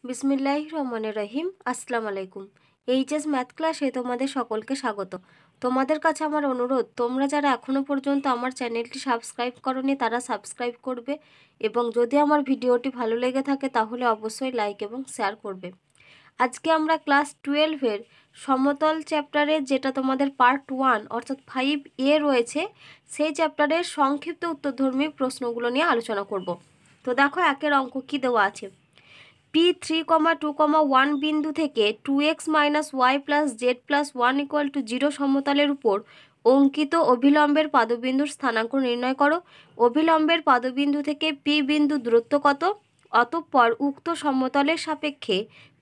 বিসমিল্লাহির রহমানির রহিম। আসসালামু আলাইকুম। এইচএস ম্যাথ ক্লাসে তোমাদের সকলকে স্বাগত। তোমাদের কাছে আমার অনুরোধ, তোমরা যারা এখনও পর্যন্ত আমার চ্যানেলটি সাবস্ক্রাইব করোনি তারা সাবস্ক্রাইব করবে, এবং যদি আমার ভিডিওটি ভালো লেগে থাকে তাহলে অবশ্যই লাইক এবং শেয়ার করবে। আজকে আমরা ক্লাস 12-এর সমতল চ্যাপ্টারে, যেটা তোমাদের পার্ট 1 অর্থাৎ 5A রয়েছে, সেই চ্যাপ্টারের সংক্ষিপ্ত উত্তরধর্মী প্রশ্নগুলো নিয়ে আলোচনা করব। তো দেখো, একের অঙ্ক কি দেওয়া আছে। P3,2,1 বিন্দু থেকে 2x - y + z + 1 = 0 সমতলের উপর অঙ্কিত অভিলম্বের পাদবিন্দুর স্থানাঙ্ক নির্ণয় করো। অভিলম্বের পাদবিন্দু থেকে P বিন্দু দূরত্ব কত? অতঃপর উক্ত সমতলের সাপেক্ষে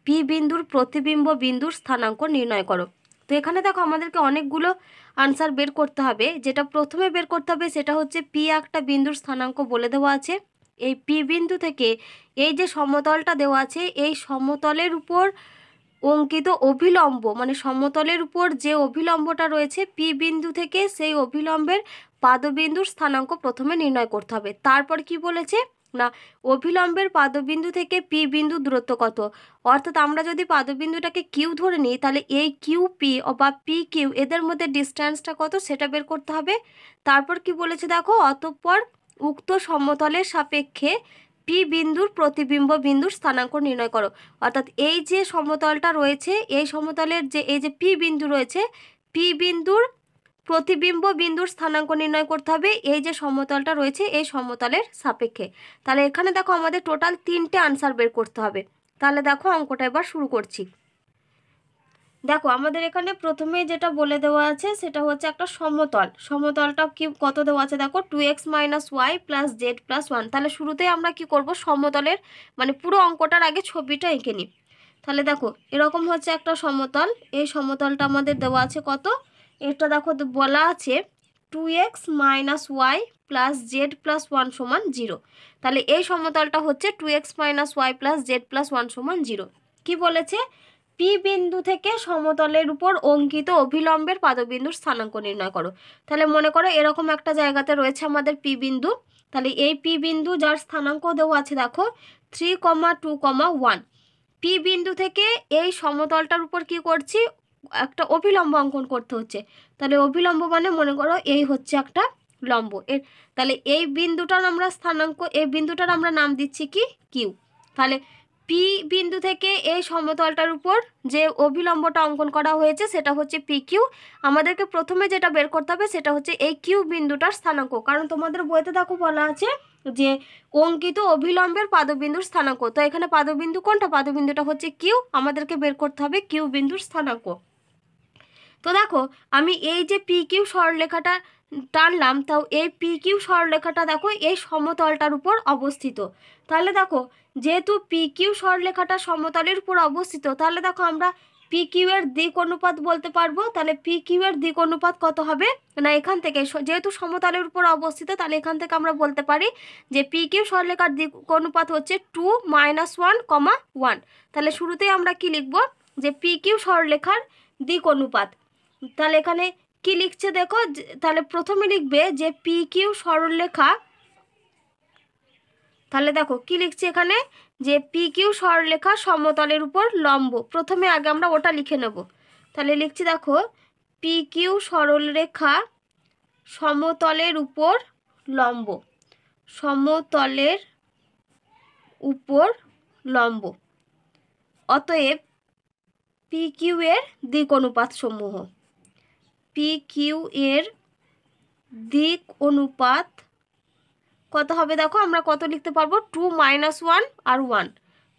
P বিন্দুর প্রতিবিম্ব বিন্দুর স্থানাঙ্ক নির্ণয় করো। তো এখানে দেখো, আমাদেরকে অনেকগুলো আনসার বের করতে হবে। যেটা প্রথমে বের করতে হবে সেটা হচ্ছে P একটা বিন্দুর স্থানাঙ্ক বলে দেওয়া আছে। এই P বিন্দু থেকে এই যে সমতলটা দেওয়া আছে, এই সমতলের উপর অঙ্কিত অভিলম্ব, মানে সমতলের উপর যে অভিলম্বটা রয়েছে P বিন্দু থেকে, সেই অভিলম্বের পাদবিন্দুর স্থানাঙ্ক প্রথমে নির্ণয় করতে হবে। তারপর কি বলেছে না, অভিলম্বের পাদবিন্দু থেকে P বিন্দু দূরত্ব কত। অর্থাৎ আমরা যদি পাদবিন্দুটাকে কিউ ধরে নিই, তাহলে এই কিউ পি বা পি কিউ এদের মধ্যে ডিস্ট্যান্সটা কত সেটা বের করতে হবে। তারপর কি বলেছে দেখো, অতঃপর উক্ত সমতলের সাপেক্ষে পি বিন্দুর প্রতিবিম্ব বিন্দুর স্থানাঙ্ক নির্ণয় করো। অর্থাৎ এই যে সমতলটা রয়েছে, এই সমতলের যে এই যে পি বিন্দু রয়েছে, পি বিন্দুর প্রতিবিম্ব বিন্দুর স্থানাঙ্ক নির্ণয় করতে হবে এই যে সমতলটা রয়েছে এই সমতলের সাপেক্ষে। তাহলে এখানে দেখো, আমাদের টোটাল 3টে আনসার বের করতে হবে। তাহলে দেখো, অঙ্কটা এবার শুরু করছি। দেখো, আমাদের এখানে প্রথমে যেটা বলে দেওয়া আছে সেটা হচ্ছে একটা সমতল। সমতলটা কি কত দেওয়া আছে দেখো, 2x - y + z + 1। তাহলে শুরুতেই আমরা কি করব, সমতলের মানে পুরো অঙ্কটার আগে ছবিটা এঁকে নিই। তাহলে দেখো, এরকম হচ্ছে একটা সমতল। এই সমতলটা আমাদের দেওয়া আছে কত, এটা দেখো বলা আছে 2x - y + z + 1 = 0। তাহলে এই সমতলটা হচ্ছে 2x - y + z + 1 = 0। কি বলেছে, পি বিন্দু থেকে সমতলের উপর অঙ্কিত অভিলম্বের পাদবিন্দুর স্থানাঙ্ক নির্ণয় করো। তাহলে মনে করো এরকম একটা জায়গাতে রয়েছে আমাদের পি বিন্দু। তাহলে এই পি বিন্দু যার স্থানাঙ্ক দেওয়া আছে দেখো 3,2,1। পি বিন্দু থেকে এই সমতলটার উপর কি করছি, একটা অভিলম্ব অঙ্কন করতে হচ্ছে। তাহলে অভিলম্ব মানে মনে করো এই হচ্ছে একটা লম্ব। তাহলে এই বিন্দুটার আমরা স্থানাঙ্ক, এই বিন্দুটার আমরা নাম দিচ্ছি কি, কিউ। তাহলে পি বিন্দু থেকে এই সমতলটার উপর যে অভিলম্বটা অঙ্কন করা হয়েছে সেটা হচ্ছে পি কিউ। আমাদেরকে প্রথমে যেটা বের করতে হবে সেটা হচ্ছে এই কিউ বিন্দুটার স্থানাঙ্ক, কারণ তোমাদের বইতে দেখো বলা আছে যে অঙ্কিত অভিলম্বের পাদবিন্দুর স্থানাঙ্ক। তো এখানে পাদবিন্দু কোনটা, পাদবিন্দুটা হচ্ছে কিউ, আমাদেরকে বের করতে হবে কিউ বিন্দুর স্থানাঙ্ক। তো দেখো, আমি এই যে পি কিউ সরলরেখাটা টানলাম, তাও এই পি কিউ সরলরেখাটা দেখো এই সমতলটার উপর অবস্থিত। তাহলে দেখো, যেহেতু পি কিউ সরলরেখাটা সমতলের উপর অবস্থিত, তাহলে দেখো আমরা পি কিউ এর দিক অনুপাত বলতে পারবো। তাহলে পি কিউ এর দিক অনুপাত কত হবে না, এখান থেকে যেহেতু সমতলের উপর অবস্থিত, তাহলে এখান থেকে আমরা বলতে পারি যে পি কিউ সরলরেখার দিক অনুপাত হচ্ছে 2 - 1, 1। তাহলে শুরুতেই আমরা কি লিখব, যে পি কিউ সরলরেখার দিক অনুপাত। তাহলে এখানে কি লিখছে দেখো, তাহলে প্রথমে লিখবে যে পি কিউ সরলরেখা। তাহলে দেখো কি লিখছে এখানে, যে পি কিউ সরলরেখা সমতলের উপর লম্ব। প্রথমে আগে আমরা ওটা লিখে নেব। তাহলে লিখছি দেখো, পি কিউ সরলরেখা সমতলের উপর লম্ব, সমতলের উপর লম্ব। অতএব পি কিউ এর দিক অনুপাত সমূহ, পি কিউ এর দিক অনুপাত কত হবে দেখো, আমরা কত লিখতে পারবো, 2 - 1 আর 1।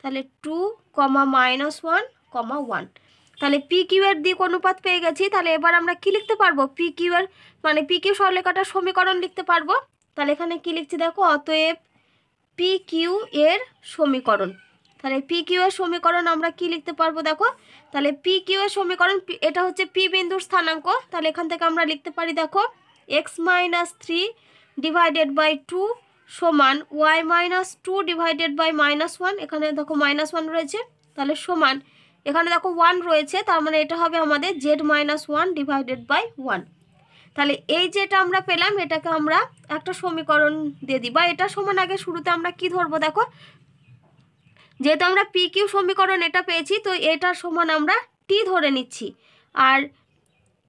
তাহলে 2, -1, 1। তাহলে পি কিউ এর দিক অনুপাত পেয়ে গেছি। তাহলে এবার আমরা কি লিখতে পারবো, পি কিউ এর মানে পি কিউ সরলরেখাটার সমীকরণ লিখতে পারবো। তাহলে এখানে কি লিখছি দেখো, অতএব পি কিউ এর সমীকরণ। তাহলে পি কিউ এর সমীকরণ আমরা কি লিখতে পারবো দেখো, তাহলে পি কিউ এর সমীকরণ, এটা হচ্ছে পি বিন্দুর স্থানাঙ্ক। তাহলে এখান থেকে আমরা লিখতে পারি দেখো, x - 3 / 2 সমান y - 2 / -1। এখানে দেখো -1 রয়েছে, তাহলে সমান এখানে দেখো 1 রয়েছে, তার মানে এটা হবে আমাদের z - 1 / 1। তাহলে এই যেটা আমরা পেলাম, এটাকে আমরা একটা সমীকরণ দিয়ে দিই, বা এটা সমান আগে শুরুতে আমরা কি ধরবো দেখো, যেহেতু আমরা পি কিউ সমীকরণ এটা পেয়েছি, তো এটার সমান আমরা টি ধরে নিচ্ছি, আর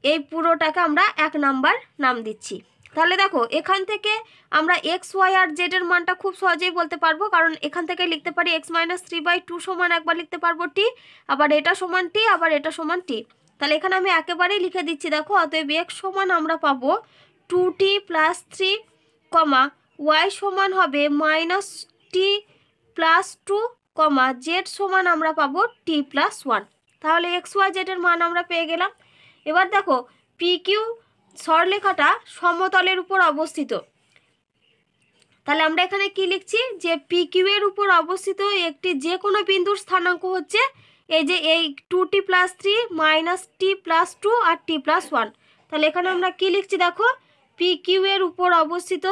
এই পুরোটাকে আমরা 1 নাম্বার নাম দিচ্ছি। তাহলে দেখো এখান থেকে আমরা এক্স ওয়াই আর জেড এর মানটা খুব সহজেই বলতে পারবো, কারণ এখান থেকে লিখতে পারি x-3/2 সমান একবার লিখতে পারবো টি, আবার এটা সমান টি, আবার এটা সমান টি। তাহলে এখানে আমি একেবারেই লিখে দিচ্ছি, দেখো অতএব এক্স সমান আমরা পাবো 2t + 3, ওয়াই সমান হবে -t+2, জেড সমান আমরা পাবো t+1। তাহলে এক্স ওয়াই জেড এর মান আমরা পেয়ে গেলাম। এবার দেখো পি কিউ সরলরেখাটা সমতলের উপর অবস্থিত, তাহলে আমরা এখানে কি লিখছি যে পি কিউ এর উপর অবস্থিত একটি যে কোনো বিন্দুর স্থানাঙ্ক হচ্ছে এই যে এই 2t + 3 -t+2 আর t+1। তাহলে এখানে আমরা কি লিখছি, দেখো পি কিউ এর উপর অবস্থিত,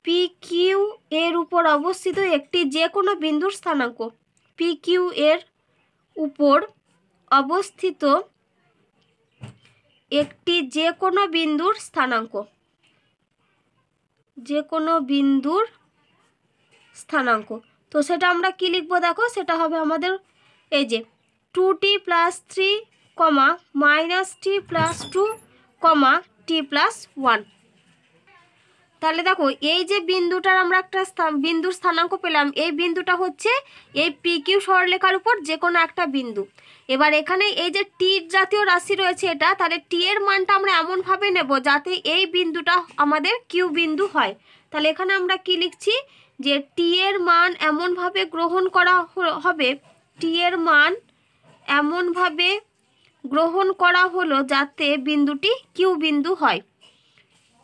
পি কিউ এর উপর অবস্থিত একটি যে কোনো বিন্দুর স্থানাঙ্ক, পি কিউ এর উপর অবস্থিত একটি যে কোনো বিন্দুর স্থানাঙ্ক, যে কোনো বিন্দুর স্থানাঙ্ক। তো সেটা আমরা কি লিখবো, দেখো সেটা হবে আমাদের এই যে 2t + 3, -t+2, t+1। তাহলে দেখো এই যে বিন্দুটার আমরা একটা বিন্দুর স্থানাঙ্ক পেলাম, এই বিন্দুটা হচ্ছে এই পি কিউ সরলরেখার উপর যে কোনো একটা বিন্দু। এবার এখানে এই যে টি জাতীয় রাশি রয়েছে এটা, তাহলে টি এর মানটা আমরা এমনভাবে নেব যাতে এই বিন্দুটা আমাদের কিউ বিন্দু হয়। তাহলে এখানে আমরা কি লিখছি যে টি এর মান এমনভাবে গ্রহণ করা হবে, টি এর মান এমনভাবে গ্রহণ করা হলো যাতে বিন্দুটি কিউ বিন্দু হয়।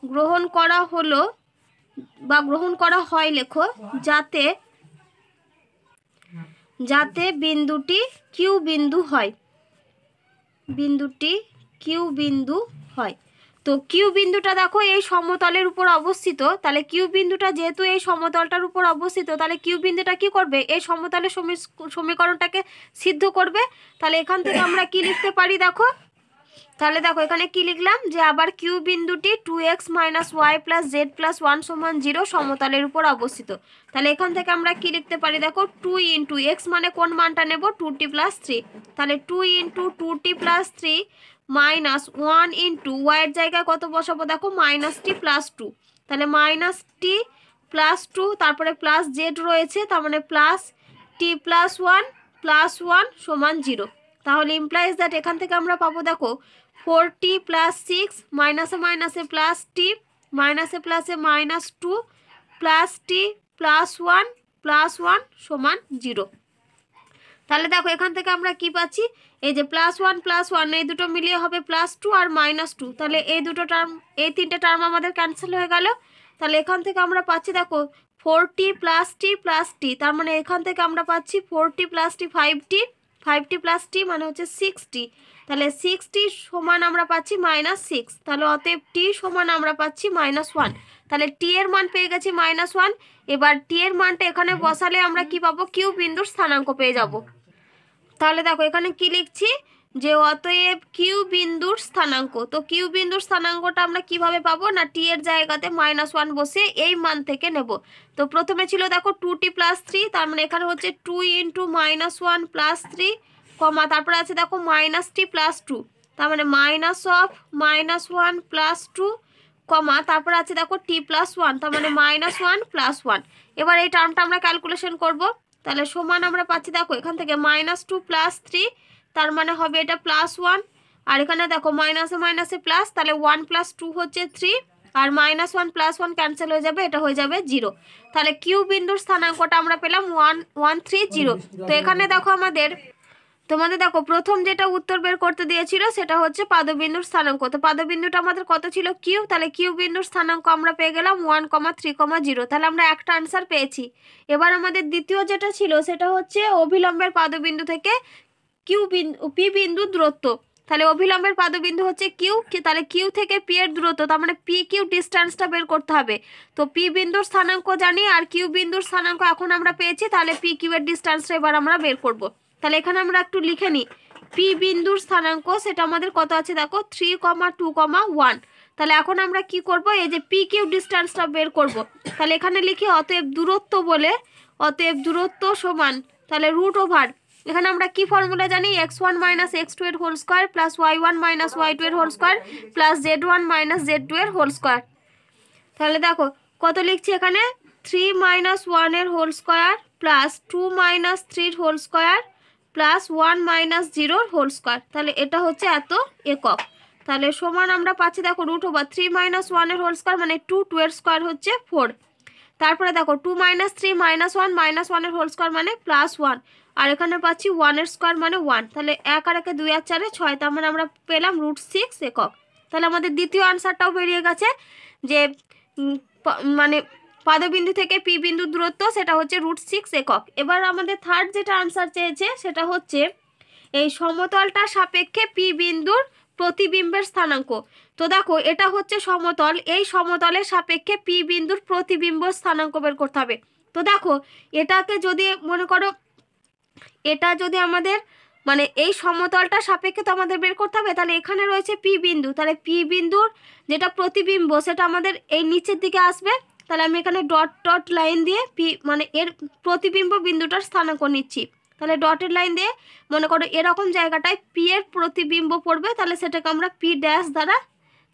গ্রহণ করা হলো বা গ্রহণ করা হয় লেখো, যাতে যাতে বিন্দুটি কিউ বিন্দু হয়, বিন্দুটি কিউ বিন্দু হয়। তো কিউ বিন্দুটা দেখো এই সমতলের উপর অবস্থিত, তাহলে কিউ বিন্দুটা যেহেতু এই সমতলটার উপর অবস্থিত, তাহলে কিউ বিন্দুটা কি করবে, এই সমতলের সমীকরণটাকে সিদ্ধ করবে। তাহলে এখান থেকে আমরা কি লিখতে পারি, দেখো তাহলে দেখো এখানে কি লিখলাম যে আবার কিউ বিন্দুটি 2x - y + z + 1 = 0 সমতলের উপর অবস্থিত। তাহলে এখান থেকে আমরা কি লিখতে পারি, দেখো 2 × x মানে কোন মানটা নেব, 2t + 3, তাহলে 2 × 2t + 3 - 1 × y এর জায়গায় কত বসাবো, দেখো -t+2, তাহলে -t+2 তারপরে +z রয়েছে, তার মানে +t+1 + 1 = 0। তাহলে ইমপ্লাইজ দ্যাট এখান থেকে আমরা পাবো, দেখো 4t + 6 - -এ +t, -এ -2 +t +1 +1 = 0। তাহলে দেখো এখান থেকে আমরা কি পাচ্ছি, এই যে +1 +1 এই দুটো মিলিয়ে হবে +2 আর -2, তাহলে এই দুটো টার্ম, এই তিনটে টার্ম আমাদের ক্যান্সেল হয়ে গেল। তাহলে এখান থেকে আমরা পাচ্ছি, দেখো 4t + t + t, তার মানে এখান থেকে আমরা পাচ্ছি 4t + t 5t, 5t + t মানে হচ্ছে 6t, তাহলে 6t সমান আমরা পাচ্ছি -6, তাহলে অতএব t সমান আমরা পাচ্ছি -1। তাহলে t এর মান পেয়ে গেছি -1। এবার t এর মানটা এখানে বসালে আমরা কি পাবো, কিউ বিন্দুর স্থানাঙ্ক পেয়ে যাব। তাহলে দেখো এখানে কি লিখছি যে অতএব কিউ বিন্দুর স্থানাঙ্ক, তো কিউ বিন্দুর স্থানাঙ্কটা আমরা কিভাবে পাবো না, টি এর জায়গাতে -1 বসে এই মান থেকে নেব। তো প্রথমে ছিল দেখো 2t + 3, তার মানে এখানে হচ্ছে 2 × -1 + 3, তারপরে আছে দেখো -t+2, তার মানে -1 + 2, তারপরে আছে দেখো t+1, তার মানে -1 + 1। এবার এই টার্মটা আমরা ক্যালকুলেশন করব, তাহলে সমান আমরা পাচ্ছি, দেখো এখান থেকে -2 + 3, তার মানে হবে এটা +1, আর এখানে দেখো -এ প্লাস, তাহলে 1 + 2 হচ্ছে 3, আর -1 + 1 ক্যান্সেল হয়ে যাবে, এটা হয়ে যাবে 0। তাহলে কিউ বিন্দুর স্থানাঙ্কটা আমরা পেলাম 1 1 3 0। তো এখানে দেখো তোমাদের দেখো প্রথম যেটা উত্তর বের করতে দিয়েছিল সেটা হচ্ছে পাদবিন্দুর স্থানাঙ্ক। তো পাদবিন্দুটা আমাদের কত ছিল, কিউ, তাহলে কিউ বিন্দুর স্থানাঙ্ক আমরা পেয়ে গেলাম 1, 3, 0, তাহলে আমরা একটা আনসার পেয়েছি। এবার আমাদের দ্বিতীয় যেটা ছিল সেটা হচ্ছে অভিলম্বের পাদবিন্দু থেকে কিউ বিন্দু পি বিন্দুর দূরত্ব। তাহলে অভিলম্বের পাদবিন্দু হচ্ছে কিউ, তাহলে কিউ থেকে পি এর দূরত্ব, তার মানে পি কিউ ডিস্টেন্সটা বের করতে হবে। তো পি বিন্দুর স্থানাঙ্ক জানি আর কিউ বিন্দুর স্থানাঙ্ক এখন আমরা পেয়েছি, তাহলে পি কিউ এর ডিস্টেন্সটা এবার আমরা বের করব। তাহলে এখানে আমরা একটু লিখে নিই, পি বিন্দুর স্থানাঙ্ক সেটা আমাদের কত আছে, দেখো 3, 2, 1। তাহলে এখন আমরা কি করব, এই যে পি কিউ ডিস্টেন্সটা বের করব। তাহলে এখানে লিখি অতএব দূরত্ব সমান তাহলে রুট ওভার এখানে আমরা কি ফর্মুলা জানি, x1 মাইনাস x2 এর whole square plus y1 minus y2 এর whole square plus z1 minus z2 এর হোল স্কোয়ার। তাহলে দেখো কত লিখছি এখানে, 3 মাইনাস 1 এর whole square plus 2 minus 3 whole square plus 1 minus 0 whole square. তাহলে এটা হচ্ছে এত একক। তাহলে সমান আমরা পাচ্ছি দেখো রুট ওভার 3 মাইনাস 1 এর হোল স্কোয়ার মানে 2, 2 এর স্কোয়ার হচ্ছে 4। তারপরে দেখো 2 মাইনাস 3 মাইনাস 1 এর হোল স্কোয়ার মানে প্লাস 1, আর এখানে পাচ্ছি 1 এর স্কোয়ার মানে 1। তাহলে 1 আর 1 2 আর 4 6, তার মানে আমরা পেলাম √6 একক। তাহলে আমাদের দ্বিতীয় আনসারটাও বেরিয়ে গেছে যে মানে পাদবিন্দু থেকে পি বিন্দুর দূরত্ব সেটা হচ্ছে √6 একক। এবার আমাদের থার্ড যেটা আনসার চেয়েছে সেটা হচ্ছে এই সমতলটা সাপেক্ষে পি বিন্দুর প্রতিবিম্বের স্থানাঙ্ক। তো দেখো এটা হচ্ছে সমতল, এই সমতলের সাপেক্ষে পি বিন্দুর প্রতিবিম্ব স্থানাঙ্ক বের করতে হবে। তো দেখো এটাকে যদি মনে করো এটা যদি আমাদের মানে এই সমতলটা সাপেক্ষে তো আমাদের বের করতে হবে, তাহলে এখানে রয়েছে পি বিন্দু, তাহলে পি বিন্দুর যেটা প্রতিবিম্ব সেটা আমাদের এই নিচের দিকে আসবে। তাহলে আমি এখানে ডট ডট লাইন দিয়ে পি মানে এর প্রতিবিম্ব বিন্দুটার স্থানাঙ্ক নিচ্ছি। তাহলে ডটের লাইন দিয়ে মনে করো এরকম জায়গাটায় পি এর প্রতিবিম্ব পড়বে, তাহলে সেটাকে আমরা পি ড্যাশ দ্বারা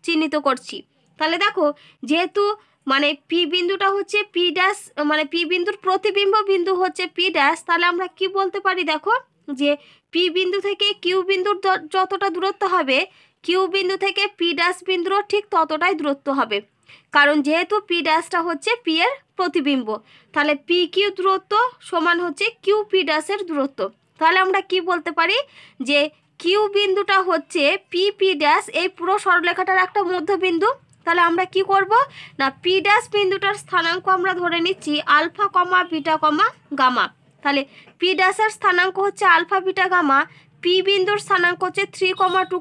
চিহ্নিত করছি। তাহলে দেখো যেহেতু মানে পি বিন্দুটা হচ্ছে পি ড্যাশ মানে পি বিন্দুর প্রতিবিম্ব বিন্দু হচ্ছে পি ড্যাশ, তাহলে আমরা কি বলতে পারি দেখো যে পি বিন্দু থেকে কিউ বিন্দুর যতটা দূরত্ব হবে কিউ বিন্দু থেকে পি ড্যাশ বিন্দুরও ঠিক ততটাই দূরত্ব হবে, কারণ যেহেতু পি ড্যাশটা হচ্ছে পি এর প্রতিবিম্ব। তাহলে পি কিউ দূরত্ব সমান হচ্ছে কিউ পি ড্যাশের দূরত্ব। তাহলে আমরা কি বলতে পারি যে কিউ বিন্দুটা হচ্ছে পি পি ড্যাশ এই পুরো সরলরেখাটার একটা মধ্যবিন্দু। তাহলে আমরা কি করব না পি ড্যাশ বিন্দুটার স্থানাঙ্ক আমরা ধরে নিচ্ছি আলফা কমা বিটা কমা গামা। তাহলে পি ড্যাশের স্থানাঙ্ক হচ্ছে আলফা বিটা গামা, পি বিন্দুর স্থানাঙ্ক হচ্ছে 3, 2,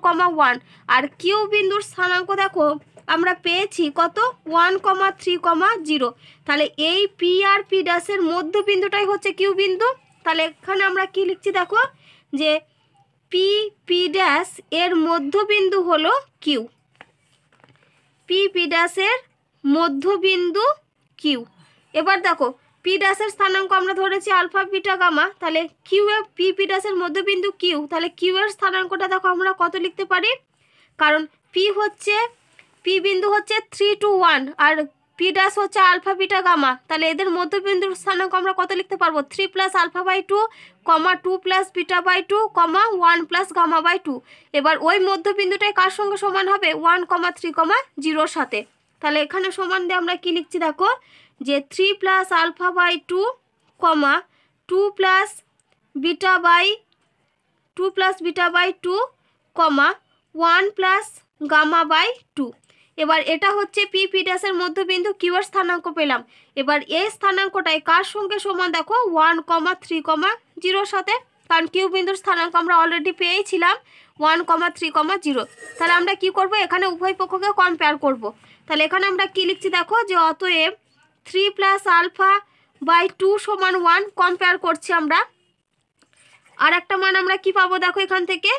1, আর কিউ বিন্দুর স্থানাঙ্ক দেখো আমরা পেয়েছি কত 1, 3, 0। তাহলে এই পি আর পি ড্যাশের মধ্যবিন্দুটাই হচ্ছে কিউ বিন্দু। তাহলে এখানে আমরা কি লিখছি দেখো যে পি পি ড্যাশ এর মধ্যবিন্দু হলো কিউ, পি পি ড্যাশের মধ্যবিন্দু কিউ। এবার দেখো পি ড্যাশের স্থানাঙ্ক আমরা ধরেছি আলফা বিটা গামা, তাহলে কিউ এ পি পি ড্যাশের মধ্যবিন্দু কিউ, তাহলে কিউ এর স্থানাঙ্কটা দেখো আমরা কত লিখতে পারি, কারণ পি বিন্দু হচ্ছে 3 to 1 আর পি ড্যাশ হচ্ছে আলফা বিটা গামা, তাহলে এদের মধ্যবিন্দুর স্থানাঙ্ক আমরা কত লিখতে পারবো 3 + α/2, 2 + β/2, 1 + গামা/2। এবার ওই মধ্যবিন্দুটাই কার সঙ্গে সমান হবে 1, 3, 0 সাথে। তাহলে এখানে সমান দিয়ে আমরা কি লিখছি দেখো যে 3 + α/2, 2 + β/2, 1 + গামা/2। এবার এটা হচ্ছে পি পি ড্যাশের মধ্যবিন্দু কিউ এর স্থানাঙ্ক পেলাম। এবার এই স্থানাঙ্কটাই কার সঙ্গে সমান দেখো 1, 3, 0 সাথে, কারণ কিউ বিন্দুর স্থানাঙ্ক আমরা অলরেডি পেয়েছিলাম 1, 3, 0। তাহলে আমরা কি করব এখানে উভয় পক্ষকে কম্পেয়ার করব। তাহলে এখানে আমরা কি লিখছি দেখো যে অতএব 3 + α/2 সমান 1 কম্পেয়ার করছি আমরা। আর একটা মান আমরা কি পাবো দেখো এখান থেকে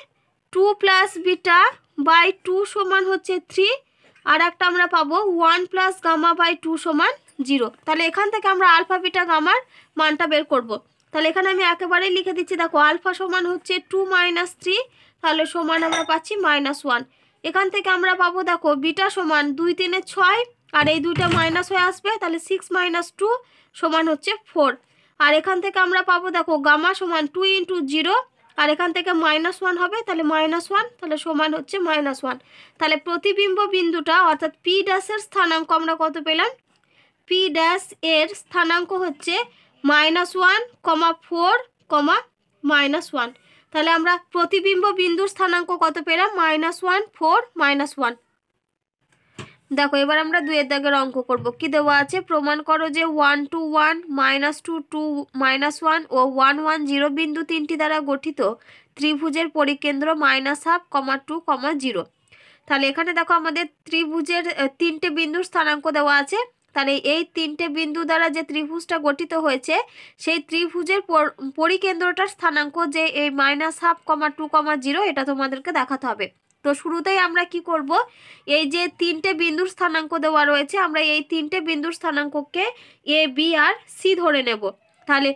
2 + β/2 সমান হচ্ছে 3, আর একটা আমরা পাবো 1 + গামা/2 সমান 0। তাহলে এখান থেকে আমরা আলফা বিটা গামার মানটা বের করব। তাহলে এখানে আমি একেবারেই লিখে দিচ্ছি দেখো আলফা সমান হচ্ছে 2 - 3, তাহলে সমান আমরা পাচ্ছি -1। এখান থেকে আমরা পাবো দেখো বিটা সমান 2, 3 = 6, আর এই দুইটা মাইনাস হয়ে আসবে, তাহলে 6 - 2 সমান হচ্ছে 4। আর এখান থেকে আমরা পাবো দেখো গামা সমান 2 × 0, আর এখান থেকে -1 হবে, তাহলে -1, তাহলে সমান হচ্ছে -1। তাহলে প্রতিবিম্ব বিন্দুটা অর্থাৎ পি ড্যাশের স্থানাঙ্ক আমরা কত পেলাম, পি ড্যাশ এর স্থানাঙ্ক হচ্ছে -1, 4, -1। তাহলে আমরা প্রতিবিম্ব বিন্দুর স্থানাঙ্ক কত পেলাম -1, 4, -1। দেখো এবার আমরা 2 দাগের অঙ্ক করব। কি দেওয়া আছে, প্রমাণ করো যে 1, 2, 1, -2, 2, -1 ও 1, 1, 0 বিন্দু তিনটি দ্বারা গঠিত ত্রিভুজের পরিকেন্দ্র -1/2, 2, 0। তাহলে এখানে দেখো আমাদের ত্রিভুজের 3টে বিন্দুর স্থানাঙ্ক দেওয়া আছে। তাহলে এই 3টে বিন্দু দ্বারা যে ত্রিভুজটা গঠিত হয়েছে সেই ত্রিভুজের পরিকেন্দ্রটার স্থানাঙ্ক যে এই -1/2, 2, 0 এটা তোমাদেরকে দেখাতে হবে। তো শুরুতেই আমরা কি করব, এই যে 3টে বিন্দুর স্থানাঙ্ক দেওয়া রয়েছে আমরা এই 3টে বিন্দুর স্থানাঙ্ককে এ বি আর সি ধরে নেব। তাহলে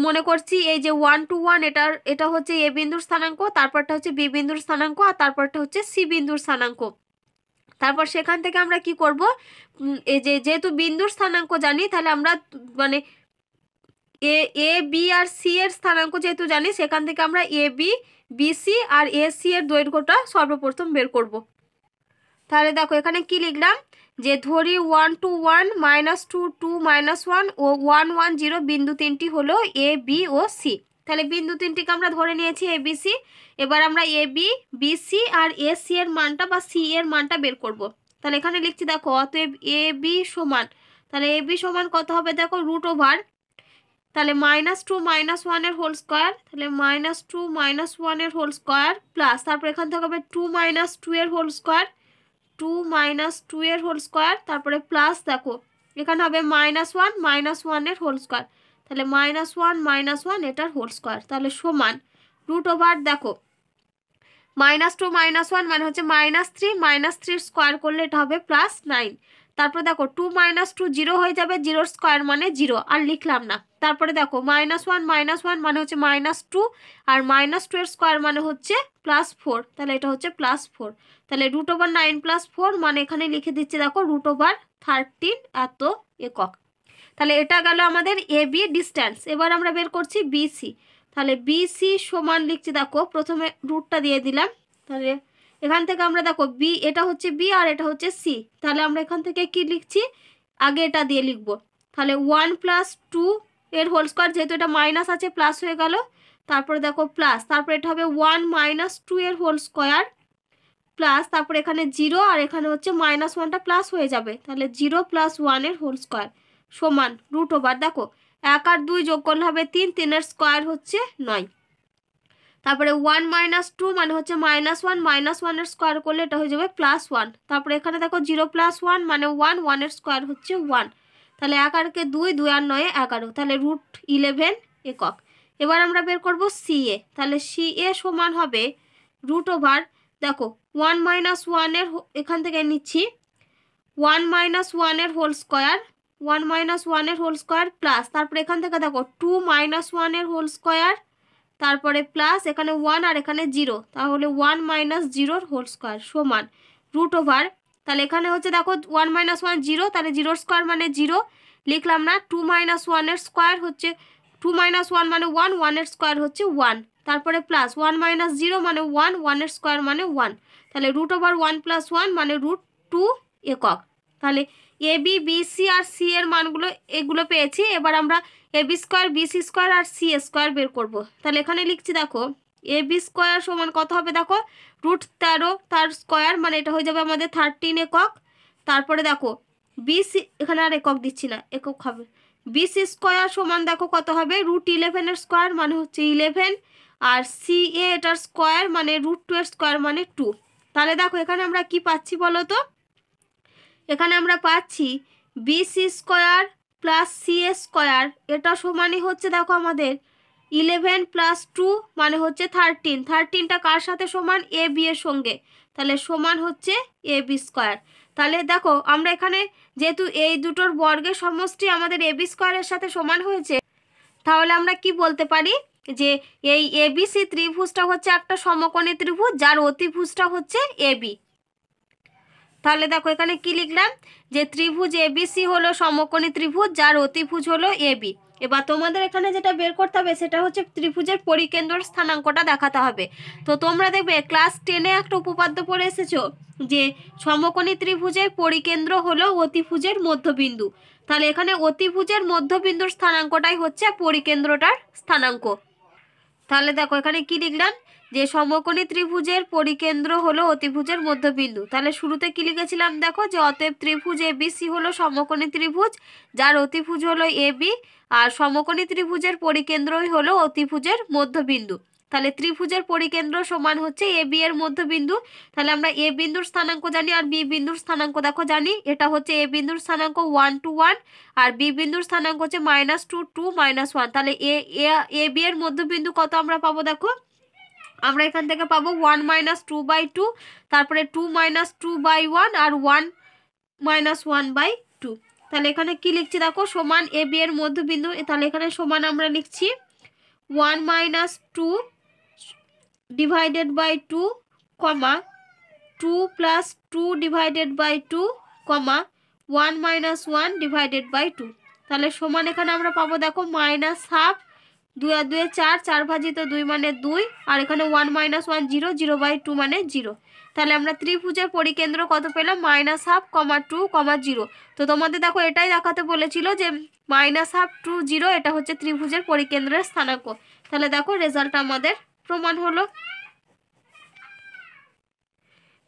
মনে করছি এই যে 1 to 1 এটা হচ্ছে এ বিন্দুর স্থানাঙ্ক, তারপরটা হচ্ছে বি বিন্দুর স্থানাঙ্ক, আর তারপরটা হচ্ছে সি বিন্দুর স্থানাঙ্ক। তারপর সেখান থেকে আমরা কি করব, এই যেহেতু বিন্দুর স্থানাঙ্ক জানি, তাহলে আমরা মানে এ এ বি আর সি এর স্থানাঙ্ক যেহেতু জানি, সেখান থেকে আমরা এ বি বিসি আর এ সি এর দৈর্ঘ্যটা সর্বপ্রথম বের করব। তাহলে দেখো এখানে কি লিখলাম, যে ধরি 1 to 1 -2 2 -1 ও 1 1 0 বিন্দু তিনটি হলো এ বি ও সি। তাহলে বিন্দু তিনটিকে আমরা ধরে নিয়েছি এ বি সি। এবার আমরা এ বি বিসি আর এ সি এর মানটা বা সি এর মানটা বের করব। তাহলে এখানে লিখছি দেখো, অতএব এ বি সমান, তাহলে এ বি সমান কত হবে দেখো, √, তাহলে -2 -1 এর হোল স্কোয়ার, তাহলে -2 -1 এর হোল স্কোয়ার প্লাস, তারপর এখান থেকে হবে 2 - 2 এর হোল স্কোয়ার, 2 - 2 এর হোল স্কোয়ার, তারপরে প্লাস দেখো এখানে হবে -1 -1 এর হোল স্কোয়ার, তাহলে -1 -1 এটার হোল স্কোয়ার, তাহলে সমান √, দেখো -2 -1 মানে হচ্ছে -3, -3 স্কোয়ার করলে এটা হবে +9। তারপরে দেখো 2 - 2 0 হয়ে যাবে, 0 স্কোয়ার মানে 0, আর লিখলাম না। তারপরে দেখো -1 -1 মানে হচ্ছে -2, আর -2 এর স্কোয়ার মানে হচ্ছে +4, তাহলে এটা হচ্ছে +4। তাহলে √9 + 4 মানে এখানে লিখে দিচ্ছে দেখো √13 এত একক। তাহলে এটা গেল আমাদের এ বি ডিস্ট্যান্স। এবার আমরা বের করছি বিসি। তাহলে বিসি সমান লিখছি দেখো, প্রথমে √টা দিয়ে দিলাম, তাহলে এখান থেকে আমরা দেখো বি, এটা হচ্ছে বি আর এটা হচ্ছে সি, তাহলে আমরা এখান থেকে কি লিখছি, আগে এটা দিয়ে লিখব। তাহলে 1 + 2 এর হোল স্কোয়ার, যেহেতু এটা মাইনাস আছে প্লাস হয়ে গেল, তারপরে দেখো প্লাস, তারপরে এটা হবে 1 - 2 এর হোল স্কোয়ার প্লাস, তারপরে এখানে 0 আর এখানে হচ্ছে -1টা প্লাস হয়ে যাবে, তাহলে 0 + 1 এর হোল স্কোয়ার সমান √, দেখো 1 আর 2 যোগ করলে হবে 3, 3 এর স্কোয়ার হচ্ছে 9। তারপরে 1 - 2 মানে হচ্ছে -1, -1 এর স্কোয়ার করলে এটা হয়ে যাবে +1। তারপরে এখানে দেখো 0 + 1 মানে 1, 1 এর স্কোয়ার হচ্ছে 1, তাহলে 1 আর 2, 2 আর 9 11, তাহলে √11 একক। এবার আমরা বের করব সি এ। তাহলে সি এ সমান হবে √, দেখো 1 - 1 এর এখান থেকে নিচ্ছি 1 - 1 এর হোল স্কোয়ার, 1 - 1 এর হোল স্কোয়ার প্লাস, তারপরে এখান থেকে দেখো 2 - 1 এর হোল স্কোয়ার, তারপরে প্লাস এখানে 1 আর এখানে 0, তাহলে 1 - 0 এর হোল স্কোয়ার সমান √, তাহলে এখানে হচ্ছে দেখো 1 - 1 0, তাহলে 0 স্কোয়ার মানে 0, লিখলাম না। 2 - 1 এর স্কোয়ার হচ্ছে 2 - 1 মানে 1, 1 এর স্কোয়ার হচ্ছে 1, তারপরে প্লাস 1 - 0 মানে 1, 1 এর স্কোয়ার মানে 1, তাহলে √1 + 1 মানে √2 একক। তাহলে এ বি বিসি আর সি এর মানগুলো এগুলো পেয়েছি। এবার আমরা A B square BC square R C square বের করব। তাহলে এখানে লিখছি দেখো, এ বি স্কোয়ার সমান কত হবে দেখো, √13 তার স্কোয়ার মানে এটা হয়ে যাবে আমাদের 13 একক। তারপরে দেখো বিসি, এখানে আর একক দিচ্ছি না, একক হবে, বিসি স্কোয়ার সমান দেখো কত হবে, √11 এর স্কোয়ার মানে হচ্ছে 11, আর সি এ এটার স্কোয়ার মানে √2 এর স্কোয়ার মানে 2। তাহলে দেখো এখানে আমরা কি পাচ্ছি বলো তো, এখানে আমরা পাচ্ছি বিসি স্কোয়ার প্লাস সি এ স্কোয়ার, এটা সমানই হচ্ছে দেখো আমাদের 11 + 2 মানে হচ্ছে 13, 13টা কার সাথে সমান, এ বি এর সঙ্গে, তাহলে সমান হচ্ছে এ বি স্কোয়ার। তাহলে দেখো আমরা এখানে যেহেতু এই দুটোর বর্গের সমষ্টি আমাদের এ বি স্কোয়ারের সাথে সমান হয়েছে, তাহলে আমরা কি বলতে পারি, যে এই এবিসি ত্রিভুজটা হচ্ছে একটা সমকোণী ত্রিভুজ যার অতিভুজটা হচ্ছে এবি। তাহলে দেখো এখানে কি লিখলাম, যে ত্রিভুজ এবিসি হলো সমকোণী ত্রিভুজ যার অতিভুজ হলো এবি। এবার তোমাদের এখানে যেটা বের করতে হবে সেটা হচ্ছে ত্রিভুজের পরিকেন্দ্র স্থানাঙ্কটা দেখাতে হবে। তো তোমরা দেখবে ক্লাস 10-এ একটা উপপাদ্য পড়ে এসেছো, যে সমকোণী ত্রিভুজের পরিকেন্দ্র হলো অতিভুজের মধ্যবিন্দু। তাহলে এখানে অতিভুজের মধ্যবিন্দুর স্থানাঙ্কটাই হচ্ছে পরিকেন্দ্রটার স্থানাঙ্ক। তাহলে দেখো এখানে কি লিখলাম, যে সমকোণী ত্রিভুজের পরিকেন্দ্র হলো অতিভুজের মধ্যবিন্দু। তাহলে শুরুতে কি লিখেছিলাম দেখো, যে অতএব ত্রিভুজ এবিসি হলো সমকোণী ত্রিভুজ যার অতিভুজ হলো এবি, আর সমকোণী ত্রিভুজের পরিকেন্দ্রই হলো অতিভুজের মধ্যবিন্দু। তাহলে ত্রিভুজের পরিকেন্দ্র সমান হচ্ছে এ বি এর মধ্যবিন্দু। তাহলে আমরা এ বিন্দুর স্থানাঙ্ক জানি আর বি বিন্দুর স্থানাঙ্ক দেখো জানি, এটা হচ্ছে এ বিন্দুর স্থানাঙ্ক 1 to 1 আর বি বিন্দুর স্থানাঙ্ক হচ্ছে -2 2 -1। তাহলে এ বি এর মধ্যবিন্দু কত আমরা পাবো দেখো, আমরা এখান থেকে পাবো 1 - 2/2, তারপরে 2 - 2/1 আর 1 - 1/2। তাহলে এখানে কি লিখছি দেখো, সমান এ বি এর মধ্যবিন্দু, তাহলে এখানে সমান আমরা লিখছি 1 - 2 divided by 2, comma 2 + 2 divided by 2, comma 1 - 1 divided by 2। তাহলে সমান এখানে আমরা পাবো দেখো -12, 2 আর 2 4, 4 ভাজিত 2 মানে 2, আর এখানে 1 - 1 0, 0/2 মানে 0। তাহলে আমরা ত্রিভুজের পরিকেন্দ্র কত পেলাম, -12, 2, 0। তো তোমাদের দেখো এটাই দেখাতে বলেছিল যে -12, 2, 0 এটা হচ্ছে ত্রিভুজের পরিকেন্দ্রের স্থানাঙ্ক। তাহলে দেখো রেজাল্ট আমাদের প্রমাণ হলো।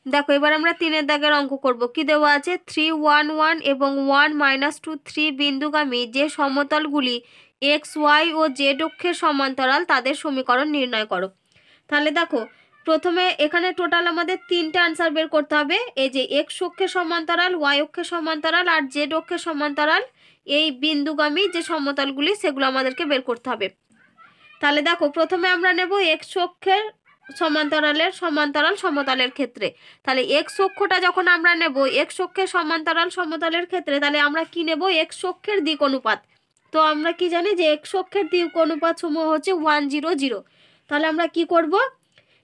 দেখো এবার আমরা 3 দাগের অঙ্ক করব। কি দেওয়া আছে, 3, 1, 1 এবং 1, -2, 3 বিন্দুগামী যে সমতলগুলি এক্স, ওয়াই ও জেড অক্ষের সমান্তরাল তাদের সমীকরণ নির্ণয় করো। তাহলে দেখো প্রথমে এখানে টোটাল আমাদের 3টে আনসার বের করতে হবে। এই যে এক্স অক্ষের সমান্তরাল, ওয়াই অক্ষের সমান্তরাল আর জেড অক্ষের সমান্তরাল এই বিন্দুগামী যে সমতলগুলি সেগুলো আমাদেরকে বের করতে হবে। তাহলে দেখো প্রথমে আমরা নেব এক্স অক্ষের সমান্তরালের সমান্তরাল সমতলের ক্ষেত্রে। তাহলে এক্স অক্ষটা যখন আমরা নেব এক্স অক্ষের সমান্তরাল সমতলের ক্ষেত্রে, তাহলে আমরা কি নেব, এক্স অক্ষের দিক অনুপাত। তো আমরা কি জানি যে এক্স অক্ষের দিক অনুপাত সমূহ হচ্ছে 1, 0, 0। তাহলে আমরা কি করব,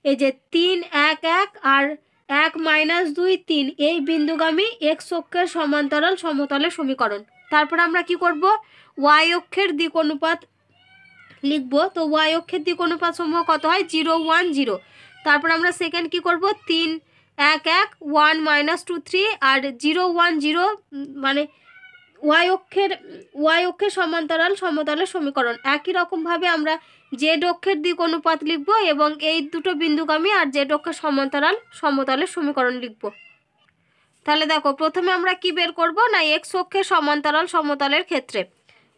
এই যে 3, 1, 1 আর 1 - 2, 3 এই বিন্দুগামী এক্স অক্ষের সমান্তরাল সমতলের সমীকরণ। তারপর আমরা কি করব, ওয়াই অক্ষের দিক অনুপাত লিখবো। তো ওয়াই অক্ষের দিক অনুপাত সমূহ কত হয়, 0, 1, 0। তারপর আমরা সেকেন্ড কি করব, 3, 1, 1, 1 - 2, 3 আর 0, 1, 0 মানে ওয়াই অক্ষের সমান্তরাল সমতলের সমীকরণ। একই রকমভাবে আমরা জেড অক্ষের দিক অনুপাত লিখব এবং এই দুটো বিন্দুগামী আর জেড অক্ষের সমান্তরাল সমতলের সমীকরণ লিখব। তাহলে দেখো প্রথমে আমরা কি বের করব না, এক্স অক্ষের সমান্তরাল সমতলের ক্ষেত্রে,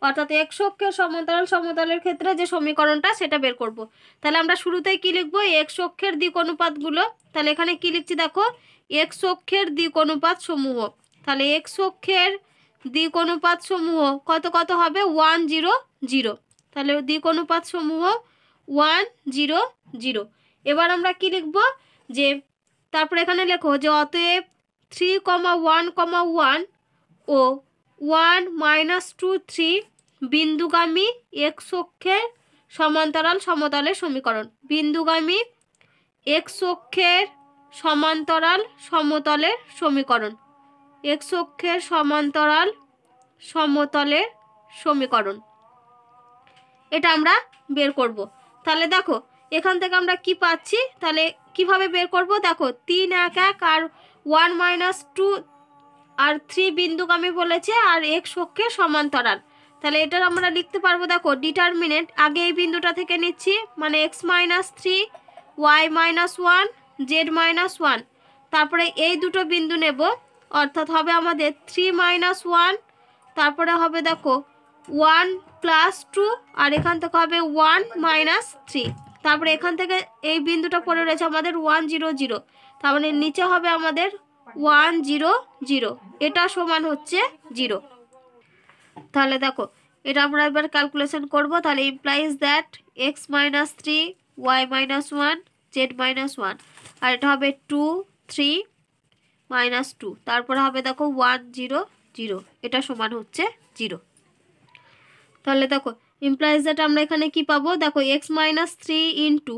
অর্থাৎ এক্স অক্ষের সমান্তরাল সমতলের ক্ষেত্রে যে সমীকরণটা সেটা বের করব। তাহলে আমরা শুরুতেই কি লিখব, এক্স অক্ষের দিক অনুপাতগুলো। তাহলে এখানে কি লিখছি দেখো, এক্স অক্ষের দিক অনুপাত সমূহ। তাহলে এক্স অক্ষের দিক অনুপাত সমূহ কত কত হবে, 1, 0, 0। তাহলে দিক অনুপাত সমূহ 1, 0, 0। এবার আমরা কি লিখব, যে তারপরে এখানে লেখো যে অতএব 3, 1, 1 ও 1 - 2, 3 বিন্দুগামী এক্স অক্ষের সমান্তরাল সমতলের সমীকরণ। বিন্দুগামী এক্স অক্ষের সমান্তরাল সমতলের সমীকরণ, এক্স অক্ষের সমান্তরাল সমতলের সমীকরণ, এটা আমরা বের করব। তাহলে দেখো এখান থেকে আমরা কি পাচ্ছি, তাহলে কিভাবে বের করব, দেখো 3, 1, 1 আর 1 - 2 আর 3 বিন্দুগামী বলেছে আর এক্স অক্ষের সমান্তরাল। তাহলে এটা আমরা লিখতে পারবো, দেখো ডিটারমিনেন্ট আগে এই বিন্দুটা থেকে নিচ্ছি, মানে x - 3, y - 1, z - 1। তারপরে এই দুটো বিন্দু নেব, অর্থাৎ হবে আমাদের 3 - 1, তারপরে হবে দেখো 1 + 2 আর এখান থেকে হবে 1 - 3। তারপরে এখান থেকে এই বিন্দুটা পড়ে রয়েছে আমাদের 1, 0, 0। তার মানে নিচে হবে আমাদের 1, 0, 0, এটা সমান হচ্ছে 0। তাহলে দেখো এটা আমরা এবার ক্যালকুলেশন করব। তাহলে implies that x - 3, y - 1, z - 1 আর এটা হবে 2, 3 - 2। তারপরে হবে দেখো 1, 0, 0, এটা সমান হচ্ছে 0। তাহলে দেখো ইমপ্লাইজ দ্যাট আমরা এখানে কি পাবো, দেখো x - 3 ইন্টু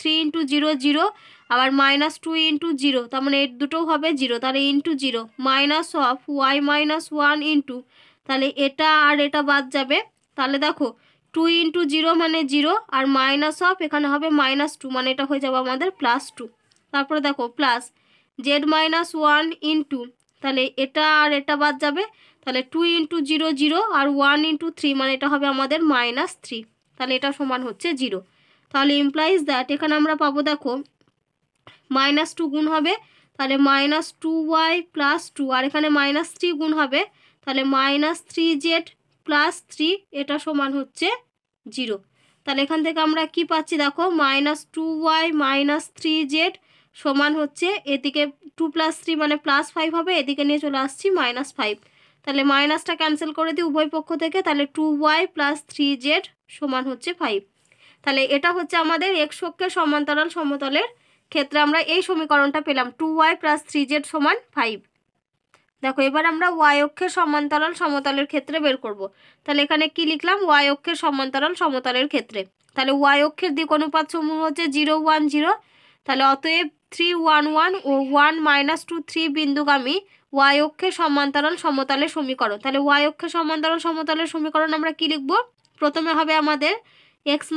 3 × 0, 0 আবার -2 × 0, তার মানে এর দুটো হবে 0। তাহলে into 0 minus of y - 1 into, তাহলে এটা আর এটা বাদ যাবে। তাহলে দেখো 2 × 0 মানে 0 আর মাইনাস অফ এখানে হবে -2 মানে এটা হয়ে যাবে আমাদের +2। তারপরে দেখো প্লাস z - 1 ইন্টু, তাহলে এটা আর এটা বাদ যাবে। তাহলে 2 × 0, 0 আর 1 × 3 মানে এটা হবে আমাদের -3। তাহলে এটা সমান হচ্ছে 0। তাহলে ইমপ্লাইজ দ্যাট এখানে আমরা পাবো দেখো -2 গুণ হবে, তাহলে -2y + 2 আর এখানে -3 গুণ হবে, তাহলে -3z + 3 এটা সমান হচ্ছে 0। তাহলে এখান থেকে আমরা কি পাচ্ছি দেখো, -2y - 3z সমান হচ্ছে, এদিকে 2 + 3 মানে +5 হবে, এদিকে নিয়ে চলে আসছি -5। তাহলে মাইনাসটা ক্যান্সেল করে দিই উভয় পক্ষ থেকে, তাহলে 2y + 3z সমান হচ্ছে 5। তাহলে এটা হচ্ছে আমাদের এক্স অক্ষের সমান্তরাল সমতলের ক্ষেত্রে আমরা এই সমীকরণটা পেলাম, 2y + 3z সমান 5। দেখো এবার আমরা ওয়াই অক্ষের সমান্তরাল সমতলের ক্ষেত্রে বের করব। তাহলে এখানে কি লিখলাম, ওয়াই অক্ষের সমান্তরাল সমতলের ক্ষেত্রে। তাহলে ওয়াই অক্ষের দিক অনুপাত সমূহ হচ্ছে 0 1 0। তাহলে অতএব 3 1 1 ও 1 -2 3 বিন্দুগামী ওয়াই অক্ষের সমান্তরাল সমতলের সমীকরণ। তাহলে ওয়াই অক্ষের সমান্তরাল সমতলের সমীকরণ আমরা কি লিখব, প্রথমে হবে আমাদের x -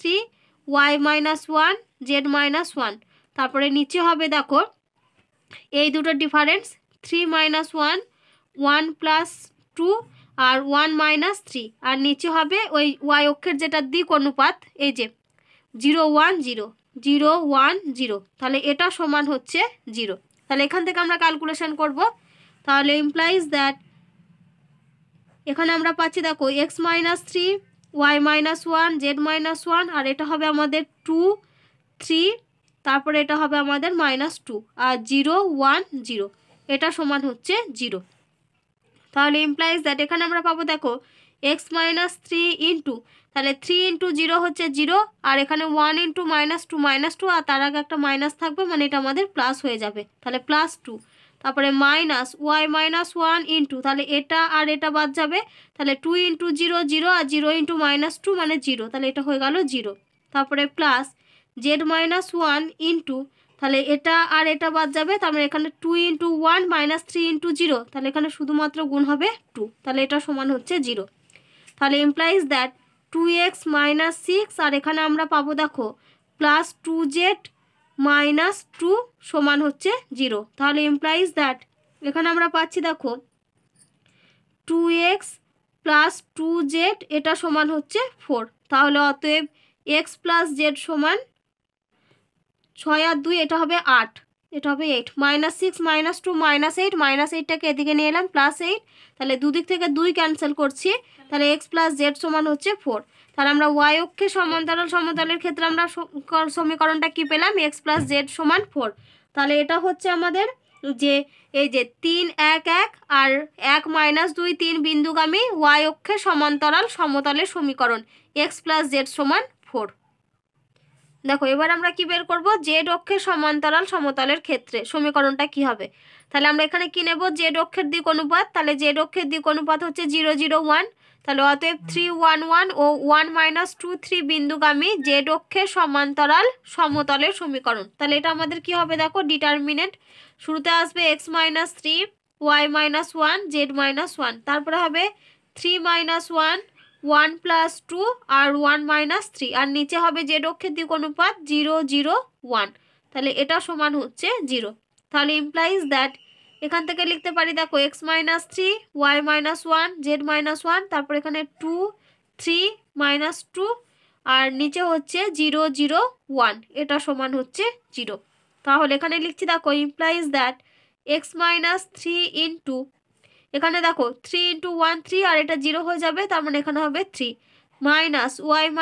3 y - 1 z - 1। তারপরে নিচে হবে দেখো এই দুটো ডিফারেন্স 3 - 1 1 + 2 আর 1 - 3। আর নিচে হবে ওই ওয়াই অক্ষের যেটা দিক অনুপাত, এই যে 0 1 0 0 1 0। তাহলে এটা সমান হচ্ছে 0। তাহলে এখান থেকে আমরা ক্যালকুলেশন করব। তাহলে ইমপ্লাইজ দ্যাট এখানে আমরা পাচ্ছি দেখো x - 3 y - 1 z - 1, আর এটা হবে আমাদের 2 3, তারপরে এটা হবে আমাদের -2 আর 0 1 0। এটা সমান হচ্ছে 0। তাহলে ইমপ্লাইজ দ্যাট এখানে আমরা পাবো দেখো x - 3 ইন্টু, তাহলে 3 × 0 হচ্ছে 0, আর এখানে 1 × -2 আর তার আগে একটা মাইনাস থাকবে, মানে এটা আমাদের প্লাস হয়ে যাবে। তাহলে +2, তারপরে মাইনাস y - 1 ইন্টু, তাহলে এটা আর এটা বাদ যাবে, তাহলে 2 × 0 0 আর 0 × -2 মানে 0, তাহলে এটা হয়ে গেল 0। তারপরে প্লাস z - 1 ইন্টু, তাহলে এটা আর এটা বাদ যাবে, তার মানে এখানে 2 × 1 -3 × 0, তাহলে এখানে শুধুমাত্র গুণ হবে 2, তাহলে এটা সমান হচ্ছে 0। তাহলে ইমপ্লাইজ দ্যাট 2x - 6, আর এখানে আমরা পাবো দেখো +2z - 2 সমান হচ্ছে 0। তাহলে ইমপ্লাইজ দ্যাট এখানে আমরা পাচ্ছি দেখো 2x + 2z এটা সমান হচ্ছে 4। তাহলে অতএব x + z সমান 6 আর 2, এটা হবে 8, এটা হবে 8 -6 - 2 -8 -8টাকে এদিকে নিয়ে এলাম +8, তাহলে দুদিক থেকে 2 ক্যান্সেল করছি, তাহলে x + z সমান হচ্ছে 4। তাহলে আমরা ওয়াই অক্ষের সমান্তরাল সমতলের ক্ষেত্রে আমরা সমীকরণটা কি পেলাম, x + z সমান 4। তাহলে এটা হচ্ছে আমাদের যে এই যে 3 1 1 আর 1 - 2 3 বিন্দুগামী ওয়াই অক্ষের সমান্তরাল সমতলের সমীকরণ x + z সমান 4। দেখো এবার আমরা কি বের করব, জেড অক্ষের সমান্তরাল সমতলের ক্ষেত্রে সমীকরণটা কি হবে। তাহলে আমরা এখানে কি নেব, জেড অক্ষের দিক অনুপাত। তাহলে জেড অক্ষের দিক অনুপাত হচ্ছে 0 0 1। তাহলে অতএব 3 1 1 ও 1 - 2 3 বিন্দুগামী জেড অক্ষের সমান্তরাল সমতলের সমীকরণ। তাহলে এটা আমাদের কি হবে দেখো, ডিটারমিনেন্ট শুরুতে আসবে x - 3 y - 1 z - 1, তারপরে হবে 3 - 1 1 + 2 আর 1 - 3, আর নিচে হবে জেড অক্ষের দিক অনুপাত 0 0 1। তাহলে এটা সমান হচ্ছে 0। তাহলে ইমপ্লাইজ দ্যাট এখান থেকে লিখতে পারি দেখো x - 3 y - 1 z - 1, তারপর এখানে 2 3 -2 আর নিচে হচ্ছে 0 0 1, এটা সমান হচ্ছে 0। তাহলে এখানে লিখছি দেখো ইমপ্লাইজ দ্যাট x - 3 ইন্টু, এখানে দেখো 3 × 1 3 আর এটা 0 হয়ে যাবে, তার মানে এখানে হবে 3 মাইনাস y -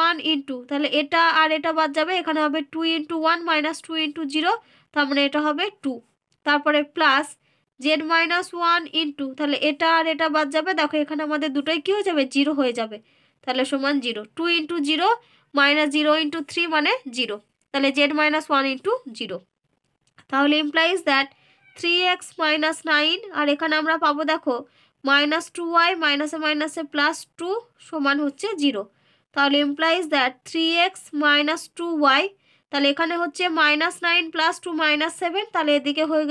1 ইন্টু, তাহলে এটা আর এটা বাদ যাবে, এখানে হবে 2 × 1 -2 × 0, তার মানে এটা হবে 2। তারপরে প্লাস z - 1 ইন্টু, তাহলে এটা আর এটা বাদ যাবে, দেখো এখানে আমাদের দুটোই কি হয়ে যাবে, 0 হয়ে যাবে, তাহলে সমান 0। 2 × 0 -0 × 3 মানে 0, তাহলে z - 1 ইন্টু 0। তাহলে ইমপ্লাইজ দ্যাট 3x - 9, আর এখানে আমরা পাবো দেখো -2y মাইনাসে মাইনাসে +2 সমান হচ্ছে 0। তাহলে ইমপ্লাইজ দ্যাট 3x - 2y, তাহলে এখানে হচ্ছে -9 + 2 -7, তাহলে এদিকে হয়ে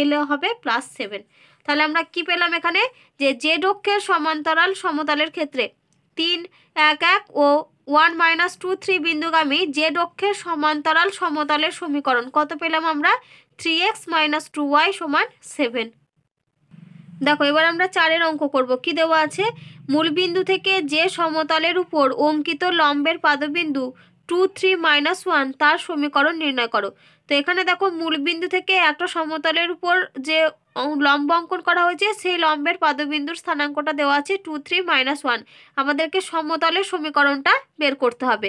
এলে হবে +7। তাহলে আমরা কি পেলাম এখানে, যে জেড অক্ষের সমান্তরাল সমতলের ক্ষেত্রে 3 1 1 ও 1 - 2 3 বিন্দুগামী জেড অক্ষের সমান্তরাল সমতলের সমীকরণ কত পেলাম আমরা, 3x - 2y সমান 7। দেখো এবার আমরা 4 অঙ্ক করব। কি দেওয়া আছে, মূলবিন্দু থেকে যে সমতলের উপর অঙ্কিত লম্বের পাদবিন্দু 2 3 -1 তার সমীকরণ নির্ণয় করো। তো এখানে দেখো মূলবিন্দু থেকে একটা সমতলের উপর যে লম্ব অঙ্কন করা হয়েছে, সেই লম্বের পাদবিন্দুর স্থানাঙ্কটা দেওয়া আছে 2 3 -1। আমাদেরকে সমতলের সমীকরণটা বের করতে হবে।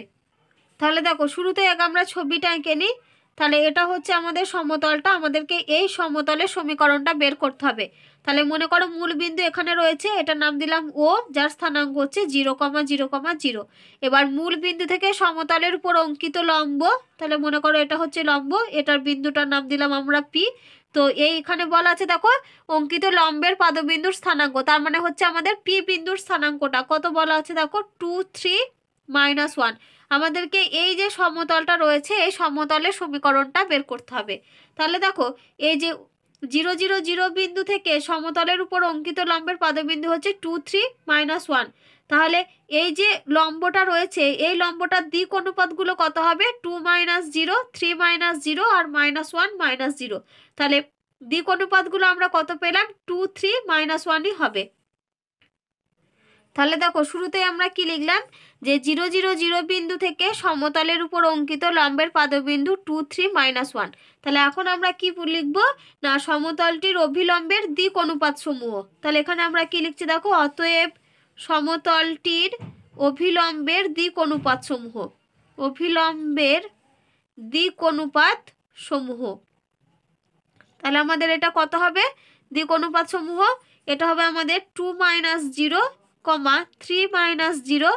তাহলে দেখো শুরুতে আমরা ছবিটা এঁকে নিই। তাহলে এটা হচ্ছে আমাদের সমতলটা, আমাদেরকে এই সমতলের সমীকরণটা বের করতে হবে। তাহলে মনে করো মূল বিন্দু এখানে রয়েছে, এটার নাম দিলাম ও, যার স্থানাঙ্ক হচ্ছে 0 0 0। এবার মূল বিন্দু থেকে সমতলের উপর অঙ্কিত লম্ব, তাহলে মনে করো এটা হচ্ছে লম্ব, এটার বিন্দুটার নাম দিলাম আমরা পি। তো এইখানে বলা আছে দেখো অঙ্কিত লম্বের পাদবিন্দুর স্থানাঙ্ক, তার মানে হচ্ছে আমাদের পি বিন্দুর স্থানাঙ্কটা কত বলা আছে দেখো 2 3 -1। আমাদেরকে এই যে সমতলটা রয়েছে এই সমতলের সমীকরণটা বের করতে হবে। তাহলে দেখো এই যে 0 0 0 বিন্দু থেকে সমতলের উপর অঙ্কিত লম্বের পাদবিন্দু হচ্ছে 2 3 -1। তাহলে এই যে লম্বটা রয়েছে এই লম্বটার দিক অনুপাতগুলো কত হবে 2 -0 3 -0 আর -1 -0। তাহলে দিক অনুপাতগুলো আমরা কত পেলাম 2 3 -1ই হবে। তাহলে দেখো শুরুতেই আমরা কি লিখলাম যে 0 0 0 বিন্দু থেকে সমতলের উপর অঙ্কিত লম্বের পাদবিন্দু 2 3 -1। তাহলে এখন আমরা কি লিখব না সমতলটির অভিলম্বের দিক অনুপাত সমূহ। তাহলে এখানে আমরা কি লিখছি দেখো অতএব সমতলটির অভিলম্বের দিক অনুপাত সমূহ, অভিলম্বের দিক অনুপাত সমূহ। তাহলে আমাদের এটা কত হবে দিক অনুপাত সমূহ, এটা হবে আমাদের 2 -0, 3 -0,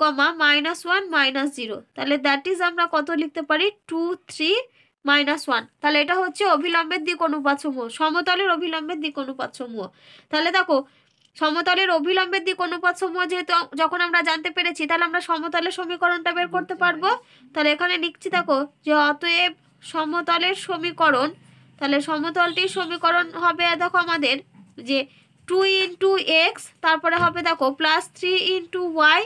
-1 -0। তাহলে দ্যাট ইজ আমরা কত লিখতে পারি 2 3 -1। তাহলে এটা হচ্ছে অভিলম্বের দিক অনুপাত সমূহ, সমতলের অভিলম্বের দিক অনুপাত সমূহ। তাহলে দেখো সমতলের অভিলম্বের দিক অনুপাত সমূহ যেহেতু যখন আমরা জানতে পেরেছি তাহলে আমরা সমতলের সমীকরণটা বের করতে পারবো। তাহলে এখানে লিখছি দেখো যে অতএব সমতলের সমীকরণ, তাহলে সমতলটির সমীকরণ হবে দেখো আমাদের যে 2 × x, তারপরে হবে দেখো +3 × y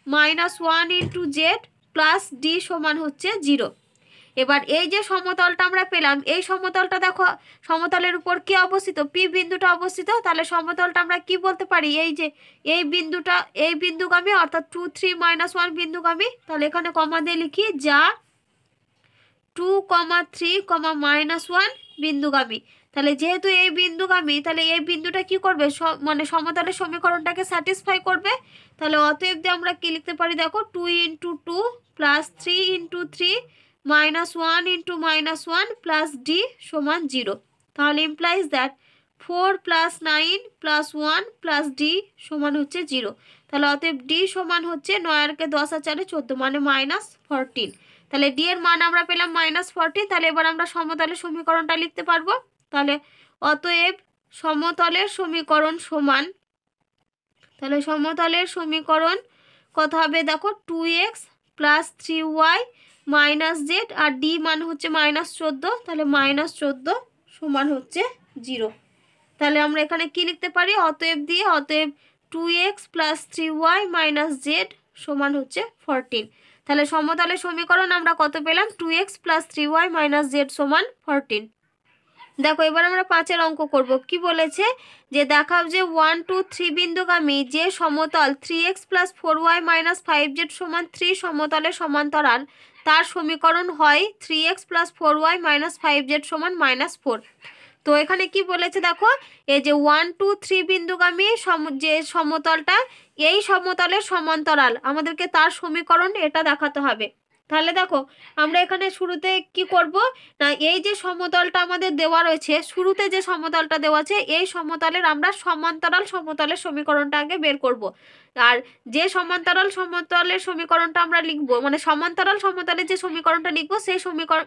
-1 × z + d সমান হচ্ছে 0। এবার এই যে সমতলটা আমরা পেলাম এই সমতলটা দেখো সমতলের উপর কি অবস্থিত পি বিন্দুটা অবস্থিত। তাহলে সমতলটা আমরা কি বলতে পারি এই যে এই বিন্দুটা এই বিন্দুগামী অর্থাৎ 2 3 -1 বিন্দুগামী। তাহলে এখানে কমা দিয়ে লিখি যা 2, 3, -1 বিন্দুগামী। তাহলে যেহেতু এই বিন্দুগামী তাহলে এই বিন্দুটা কি করবে মানে সমতলের সমীকরণটাকে স্যাটিসফাই করবে। তাহলে অতএব দিয়ে আমরা কি লিখতে পারি দেখো 2 × 2 +3 × 3 -1 × -1 + d সমান 0। তাহলে ইমপ্লাইজ দ্যাট 4 + 9 + 1 + d সমান হচ্ছে 0। তাহলে অতএব d সমান হচ্ছে 9 আর 10 আর 4 14 মানে -14। তাহলে ডি এর মান আমরা পেলাম -14। তাহলে এবার আমরা সমতলের সমীকরণটা লিখতে পারবো। তাহলে অতএব সমতলের সমীকরণ সমান, তাহলে সমতলের সমীকরণ কত হবে দেখো 2x + 3y - z আর ডি মান হচ্ছে -14। তাহলে -14 সমান হচ্ছে 0। তাহলে আমরা এখানে কি লিখতে পারি অতএব দিয়ে অতএব 2x + 3y - z সমান হচ্ছে 14। তাহলে সমতলের সমীকরণ আমরা কত পেলাম 2x + 3y - z সমান 14। দেখো এবার আমরা 5-এর অঙ্ক করব। কি বলেছে যে দেখাও যে 1 2 3 বিন্দুগামী যে সমতল 3x + 4y - 5z সমান 3 সমতলের সমান্তরাল তার সমীকরণ হয় 3x + 4y - 5z সমান -4। তো এখানে কি বলেছে দেখো এই যে 1 2 3 বিন্দুগামী যে সমতলটা এই সমতলের সমান্তরাল আমাদেরকে তার সমীকরণ এটা দেখাতে হবে। তাহলে দেখো আমরা এখানে শুরুতে কি করব না এই যে সমতলটা আমাদের দেওয়া রয়েছে শুরুতে যে সমতলটা দেওয়া আছে এই সমতলের আমরা সমান্তরাল সমতলের সমীকরণটা আগে বের করব। আর যে সমান্তরাল সমতলের সমীকরণটা আমরা লিখব মানে সমান্তরাল সমতলের যে সমীকরণটা লিখবো সেই সমীকরণ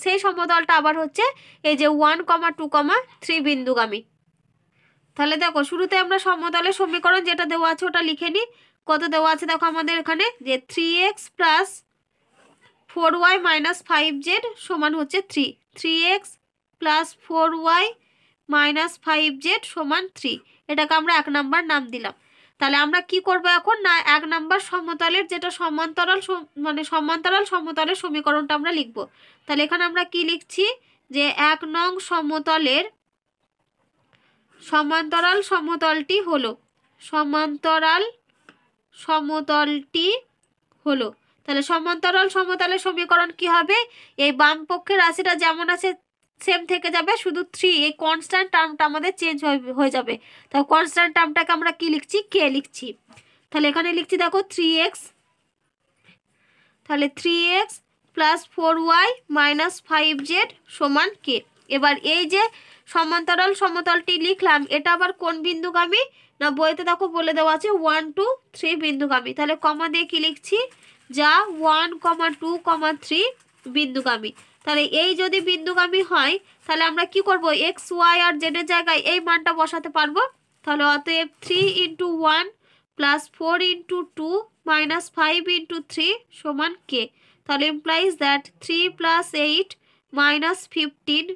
সেই সমতলটা আবার হচ্ছে এই যে 1, 2, 3 বিন্দুগামী। তাহলে দেখো শুরুতে আমরা সমতলের সমীকরণ যেটা দেওয়া আছে ওটা লিখে নিই। কত দেওয়া আছে দেখো আমাদের এখানে যে 3x + 4y - 5z সমান হচ্ছে 3, 3x + 4y - 5z সমান 3। এটাকে আমরা 1 নাম্বার নাম দিলাম। তাহলে আমরা কি করব এখন না 1 নাম্বার সমতলের যেটা সমান্তরাল মানে সমান্তরাল সমতলের সমীকরণটা আমরা লিখব। তাহলে এখানে আমরা কি লিখছি যে 1 নং সমতলের সমান্তরাল সমতলটি হলো সমান্তরাল সমতলটি হলো। তাহলে সমান্তরাল সমতলের সমীকরণ কি হবে এই বাম পক্ষের রাশিটা যেমন আছে সেম থেকে যাবে শুধু 3 এই কনস্ট্যান্ট টার্মটা আমাদের চেঞ্জ হয়ে যাবে। তাহলে কনস্ট্যান্ট টার্মটাকে আমরা কি লিখছি কে লিখছি। তাহলে এখানে লিখছি দেখো 3x, তাহলে 3x + 4y - 5z সমান কে। এবার এই যে সমান্তরাল সমতলটি লিখলাম এটা আবার কোন বিন্দুগামী না বইতে দেখো বলে দেওয়া আছে 1 2 3 বিন্দুগামী। তাহলে কমা দিয়ে কি লিখছি যা 1, 2, 3 বিন্দুগামী। তাহলে এই যদি বিন্দুগামী হয় তাহলে আমরা কি করব, এক্স ওয়াই আর জেডের জায়গায় এই মানটা বসাতে পারবো। তাহলে অতএব 3 × 1 + 4 × 2 - 5 × 3 = k। তাহলে ইমপ্লাইজ দ্যাট 3 + 8 - 15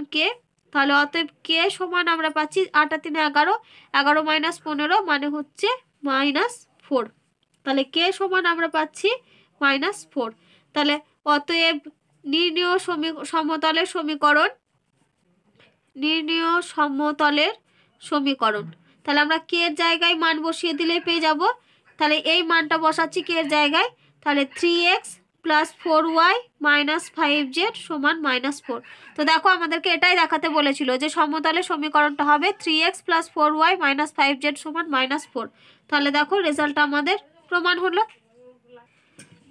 = k। তাহলে অতএব k সমান আমরা পাচ্ছি 8 × 3 = 11, 11 - 15 মানে হচ্ছে -4। তাহলে k সমান আমরা পাচ্ছি -4। তাহলে অতএব নির্ণেয় সমতলের সমীকরণ, নির্ণেয় সমতলের সমীকরণ। তাহলে আমরা k এর জায়গায় মান বসিয়ে দিলেই পেয়ে যাব। তাহলে এই মানটা বসাচ্ছি k এর জায়গায়। তাহলে 3x + 4y - 5z = -4। তো দেখো আমাদেরকে এটাই দেখাতে বলেছিল যে সমতলের সমীকরণটা হবে 3x + 4y - 5z = -4। তাহলে দেখো রেজাল্টটা আমাদের প্রমাণ হলো।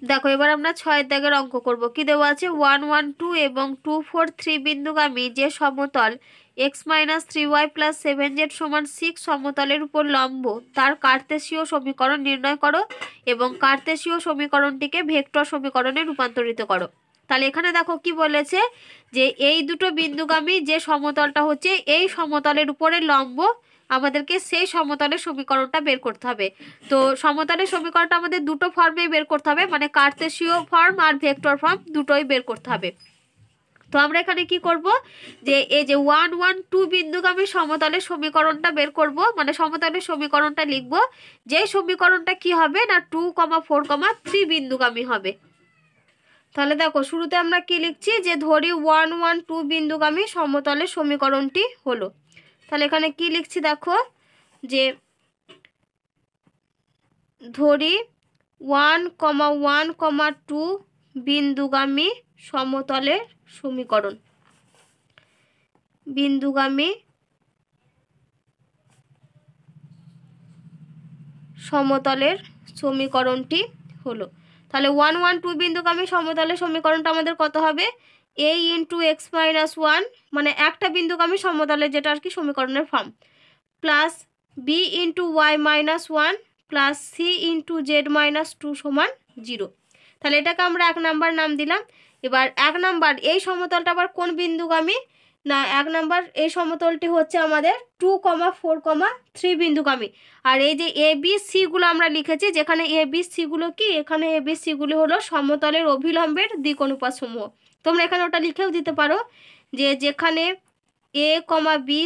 দেখো এবার আমরা 6 দাগের অঙ্ক করব। কি দেওয়া আছে, 1 1 2 এবং 2 4 3 বিন্দুগামী যে সমতল x - 3y + 7z = 6 সমতলের উপর লম্ব তার কার্তেশীয় সমীকরণ নির্ণয় করো এবং কার্তেশীয় সমীকরণটিকে ভেক্টর সমীকরণে রূপান্তরিত করো। তাহলে এখানে দেখো কি বলেছে যে এই দুটো বিন্দুগামী যে সমতলটা হচ্ছে এই সমতলের উপরে লম্ব, আমাদেরকে সেই সমতলের সমীকরণটা বের করতে হবে। তো সমতলের সমীকরণটা আমাদের দুটো ফর্মেই বের করতে হবে, মানে কার্তেশীয় ফর্ম আর ভেক্টর ফর্ম দুটোই বের করতে হবে। তো আমরা এখানে কি করব, যে এই যে 1 1 2 বিন্দুগামী সমতলের সমীকরণটা বের করব, মানে সমতলের সমীকরণটা লিখব। যে সমীকরণটা কি হবে না 2, 4, 3 বিন্দুগামী হবে। তাহলে দেখো শুরুতে আমরা কি লিখছি, যে ধরি 1 1 2 বিন্দুগামী সমতলের সমীকরণটি হলো। তাহলে এখানে কি লিখছি দেখো, যে ধরি 1, 1, 2 বিন্দুগামী সমতলের সমীকরণ, বিন্দুগামী সমতলের সমীকরণটি হলো। তাহলে 1 1 2 বিন্দুগামী সমতলের সমীকরণটা আমাদের কত হবে, a × x - 1 মানে একটা বিন্দুগামী সমতলের যেটা আর কি সমীকরণের form, plus b × y - 1 plus c × z - 2 = 0। তাহলে এটাকে আমরা 1 নাম্বার নাম দিলাম। এবার 1 নাম্বার এই সমতলটা আবার কোন বিন্দুগামী না, 1 নাম্বার এই সমতলটি হচ্ছে আমাদের 2, 4, 3 বিন্দুগামী। আর এই যে এ বি সি গুলো আমরা লিখেছি, যেখানে এ বি সি গুলো কি, এখানে এ বি সি গুলো হলো সমতলের অভিলম্বের দিক অনুপাত সমূহ। তোমরা এখানে ওটা লিখেও দিতে পারো, যে যেখানে এ, বি,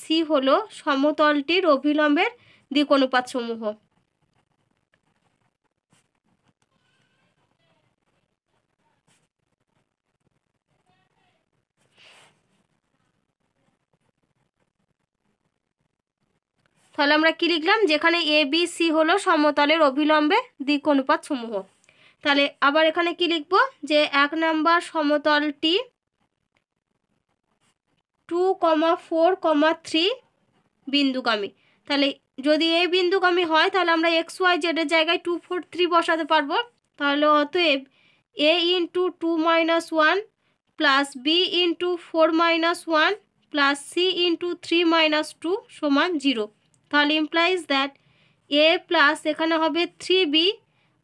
সি হলো সমতলটির অভিলম্বের দিক অনুপাত সমূহ। তাহলে আমরা কি লিখলাম, যেখানে এ বি সি হলো সমতলের অভিলম্বে দিক অনুপাত সমূহ। তাহলে আবার এখানে কি লিখব, যে 1 নাম্বার সমতলটি 2, 4, 3 বিন্দুগামী। তাহলে যদি এই বিন্দুগামী হয় তাহলে আমরা এক্স ওয়াই জেডের জায়গায় 2 4 3 বসাতে পারবো। তাহলে অতএব a × 2 - 1 plus b × 4 - 1 plus c × 3 - 2 = 0। তাহলে ইমপ্লাইজ দ্যাট a প্লাস এখানে হবে 3b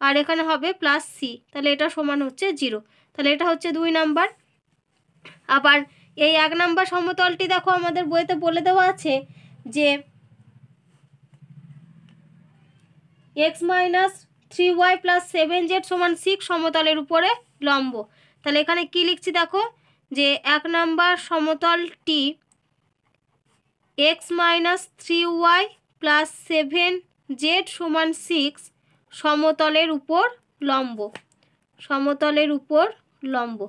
আর এখানে হবে প্লাস c, তাহলে এটা সমান হচ্ছে 0। তাহলে এটা হচ্ছে 2 নাম্বার। আবার এই 1 নাম্বার সমতলটি দেখো আমাদের বইতে বলে দেওয়া আছে যে x - 3y + 7z = 6 সমতলের উপরে লম্ব। তাহলে এখানে কি লিখছি দেখো, যে 1 নাম্বার সমতলটি x - 3y + 7z = 6 সমতলের উপর লম্ব, সমতলের উপর লম্ব।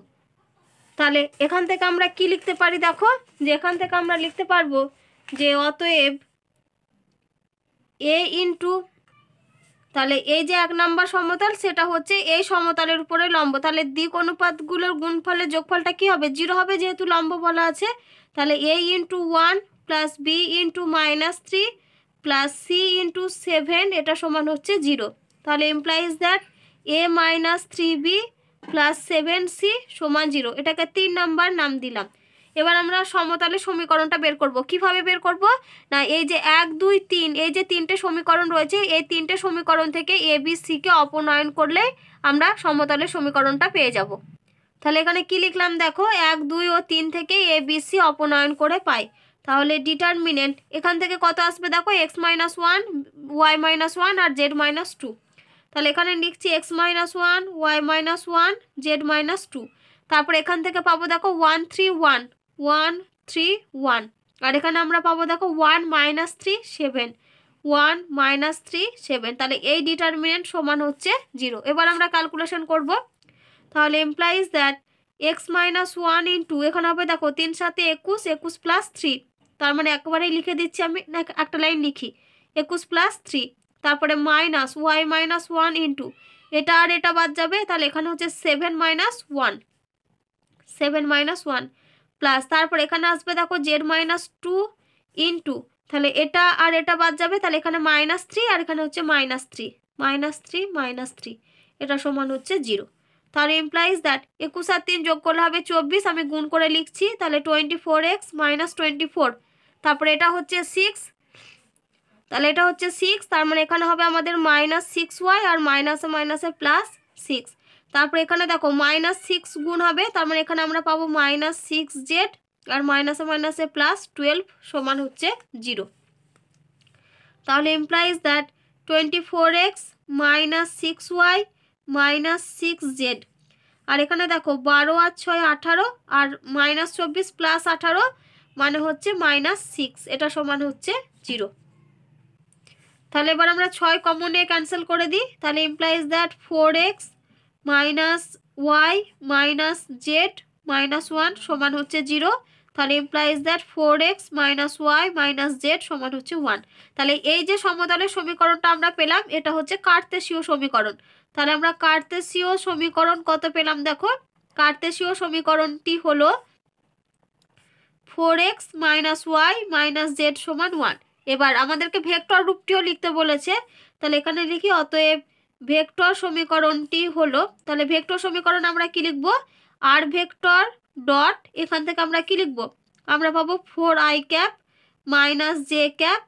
তাহলে এখান থেকে আমরা কি লিখতে পারি দেখো, যে এখান থেকে আমরা লিখতে পারবো যে অতএব a × তাহলে এই যে 1 নাম্বার সমতল সেটা হচ্ছে এই সমতলের উপরে লম্ব। তাহলে দিক অনুপাতগুলোর গুণফলের যোগফলটা কি হবে, 0 হবে, যেহেতু লম্ব বলা আছে। তাহলে a × 1 plus b × -3 plus c × 7 এটা সমান হচ্ছে 0। তাহলে implies that a - 3b plus 7c = 0। এটাকে 3 নাম্বার নাম দিলাম। এবার আমরা সমতলের সমীকরণটা বের করব। কিভাবে বের করব না, এই যে 1 2 3 এই যে 3টে সমীকরণ রয়েছে, এই 3টে সমীকরণ থেকে এ বি সিকে অপনয়ন করলে আমরা সমতলের সমীকরণটা পেয়ে যাব। তাহলে এখানে কি লিখলাম দেখো, 1, 2 ও 3 থেকে এ বি সি অপনয়ন করে পাই। তাহলে ডিটারমিনেন্ট এখান থেকে কত আসবে দেখো, x-1, y-1 আর z-2। তাহলে এখানে লিখছি x-1, y-1, z-2। তারপর এখান থেকে পাবো দেখো 1, 3, 1, 1, 3, 1। আর এখানে আমরা পাবো দেখো 1, -3, 7, 1, -3, 7। তাহলে এই ডিটারমিনেন্ট সমান হচ্ছে 0। এবার আমরা ক্যালকুলেশন করব। তাহলে ইমপ্লাইজ দ্যাট x-1 ইন্টু এখানে হবে দেখো 3 7 21, 21 প্লাস 3। তার মানে একবারেই লিখে দিচ্ছি আমি, একটা লাইন লিখি, 21 প্লাস 3। তারপরে মাইনাস y-1 ইন্টু এটা আর এটা বাদ যাবে, তাহলে এখানে হচ্ছে 7 - 1, 7 - 1 প্লাস তারপর এখানে আসবে দেখো z-2 ইন্টু, তাহলে এটা আর এটা বাদ যাবে, তাহলে এখানে -3 আর এখানে হচ্ছে -3, -3 এটা সমান হচ্ছে 0। তাহলে ইমপ্লাইজ দ্যাট 21 আর 3 যোগ করলে হবে 24, আমি গুণ করে লিখছি, তাহলে 24x - 24। তারপরে এটা হচ্ছে 6, তাহলে এটা হচ্ছে 6, তার মানে এখানে হবে আমাদের -6y আর মাইনাসে মাইনাসে +6। তারপরে এখানে দেখো -6 গুণ হবে, তার মানে এখানে আমরা পাবো -6z আর মাইনাসে মাইনাসে +12 সমান হচ্ছে 0। তাহলে implies that 24x - 6y - 6z। আর এখানে দেখো 12 আর 6 18 আর -24 + 18 মানে হচ্ছে -6, এটা সমান হচ্ছে 0। তাহলে এবার আমরা 6 কমন নিয়ে ক্যান্সেল করে দিই। তাহলে implies that 4x - y - z-1 সমান হচ্ছে 0। তাহলে implies that 4x - y - z সমান হচ্ছে 1। তাহলে এই যে সমতলের সমীকরণটা আমরা পেলাম, এটা হচ্ছে কার্তেশীয় সমীকরণ। তাহলে আমরা কার্তেশীয় সমীকরণ কত পেলাম দেখো, কার্তেশীয় সমীকরণটি হলো 4x - y - z সমান 1। এবার আমাদেরকে ভেক্টর রূপটিও লিখতে বলেছে, তাহলে এখানে লিখি অতএব ভেক্টর সমীকরণটি হলো, তাহলে ভেক্টর সমীকরণ আমরা কি লিখব, আর ভেক্টর ডট এখান থেকে আমরা কি লিখব, আমরা পাবো 4i cap - j cap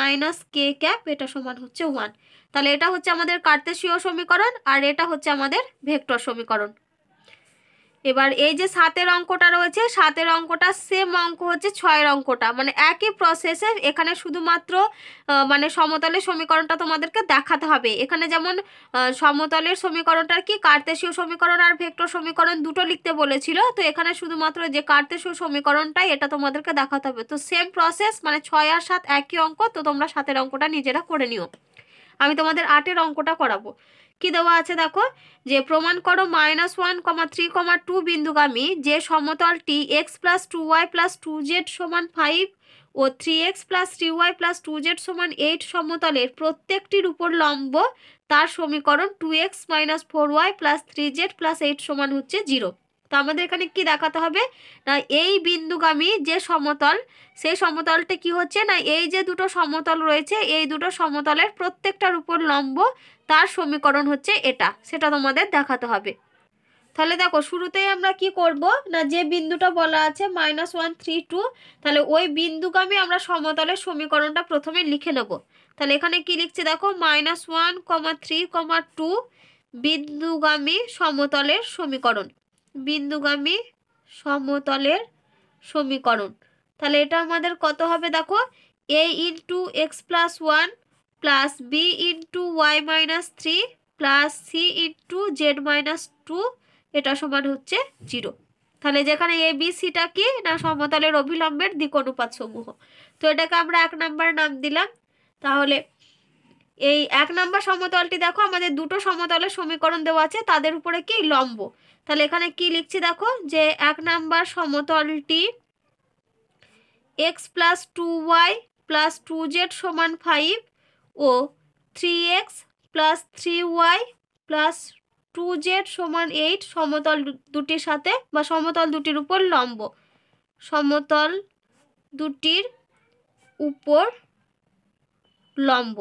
- k cap, এটা সমান হচ্ছে 1। তাহলে এটা হচ্ছে আমাদের কার্তেশীয় সমীকরণ আর এটা হচ্ছে আমাদের ভেক্টর সমীকরণ। এবার এই যে 7-এর অঙ্কটা রয়েছে, 7-এর অঙ্কটা সেম অঙ্ক হচ্ছে 6-এর অঙ্কটা, মানে একই প্রসেসে, এখানে শুধুমাত্র মানে সমতলের সমীকরণটা তোমাদেরকে দেখাতে হবে। এখানে যেমন সমতলের সমীকরণটা কি কার্তেশীয় সমীকরণ আর ভেক্টর সমীকরণ দুটো লিখতে বলেছিল, তো এখানে শুধুমাত্র যে কার্তেশীয় সমীকরণটাই এটা তোমাদেরকে দেখাতে হবে। তো সেম প্রসেস, মানে 6 আর 7 একই অঙ্ক, তো তোমরা 7-এর অঙ্কটা নিজেরা করে নিও। আমি তোমাদের 8-এর অঙ্কটা করাবো। কি দেওয়া আছে দেখো, যে প্রমাণ করো -1, 3, 2 বিন্দুগামী যে সমতলটি x + 2y + 2z সমান 5 ও 3x + 3y + 2z সমান 8 সমতলের প্রত্যেকটির উপর লম্ব, তার সমীকরণ 2x - 4y + 3z + 8 সমান হচ্ছে 0। তো আমাদের এখানে কি দেখাতে হবে না, এই বিন্দুগামী যে সমতল, সেই সমতলটা কি হচ্ছে না, এই যে দুটো সমতল রয়েছে, এই দুটো সমতলের প্রত্যেকটার উপর লম্ব, তার সমীকরণ হচ্ছে এটা, সেটা তোমাদের দেখাতে হবে। তাহলে দেখো শুরুতেই আমরা কি করব না, যে বিন্দুটা বলা আছে -1, 3, 2, তাহলে ওই বিন্দুগামী আমরা সমতলের সমীকরণটা প্রথমে লিখে নেব। তাহলে এখানে কি লিখছি দেখো, -1, 3, 2 বিন্দুগামী সমতলের সমীকরণ, বিন্দুগামী সমতলের সমীকরণ। তাহলে এটা আমাদের কত হবে দেখো, a × x + 1 plus b × y - 3 plus c × z - 2, এটা সমান হচ্ছে 0। তাহলে যেখানে এ বি সিটা কি না, সমতলের অভিলম্বের দিক অনুপাত সমূহ, তো এটাকে আমরা 1 নাম্বার নাম দিলাম। তাহলে এই 1 নাম্বার সমতলটি দেখো, আমাদের দুটো সমতলের সমীকরণ দেওয়া আছে, তাদের উপরে কি লম্ব। তাহলে এখানে কি লিখছি দেখো, যে 1 নাম্বার সমতলটি x + 2y + 2z সমান 5 ও 3x + 3y + 2z সমান 8 সমতল দুটির সাথে বা সমতল দুটির উপর লম্ব, সমতল দুটির উপর লম্ব।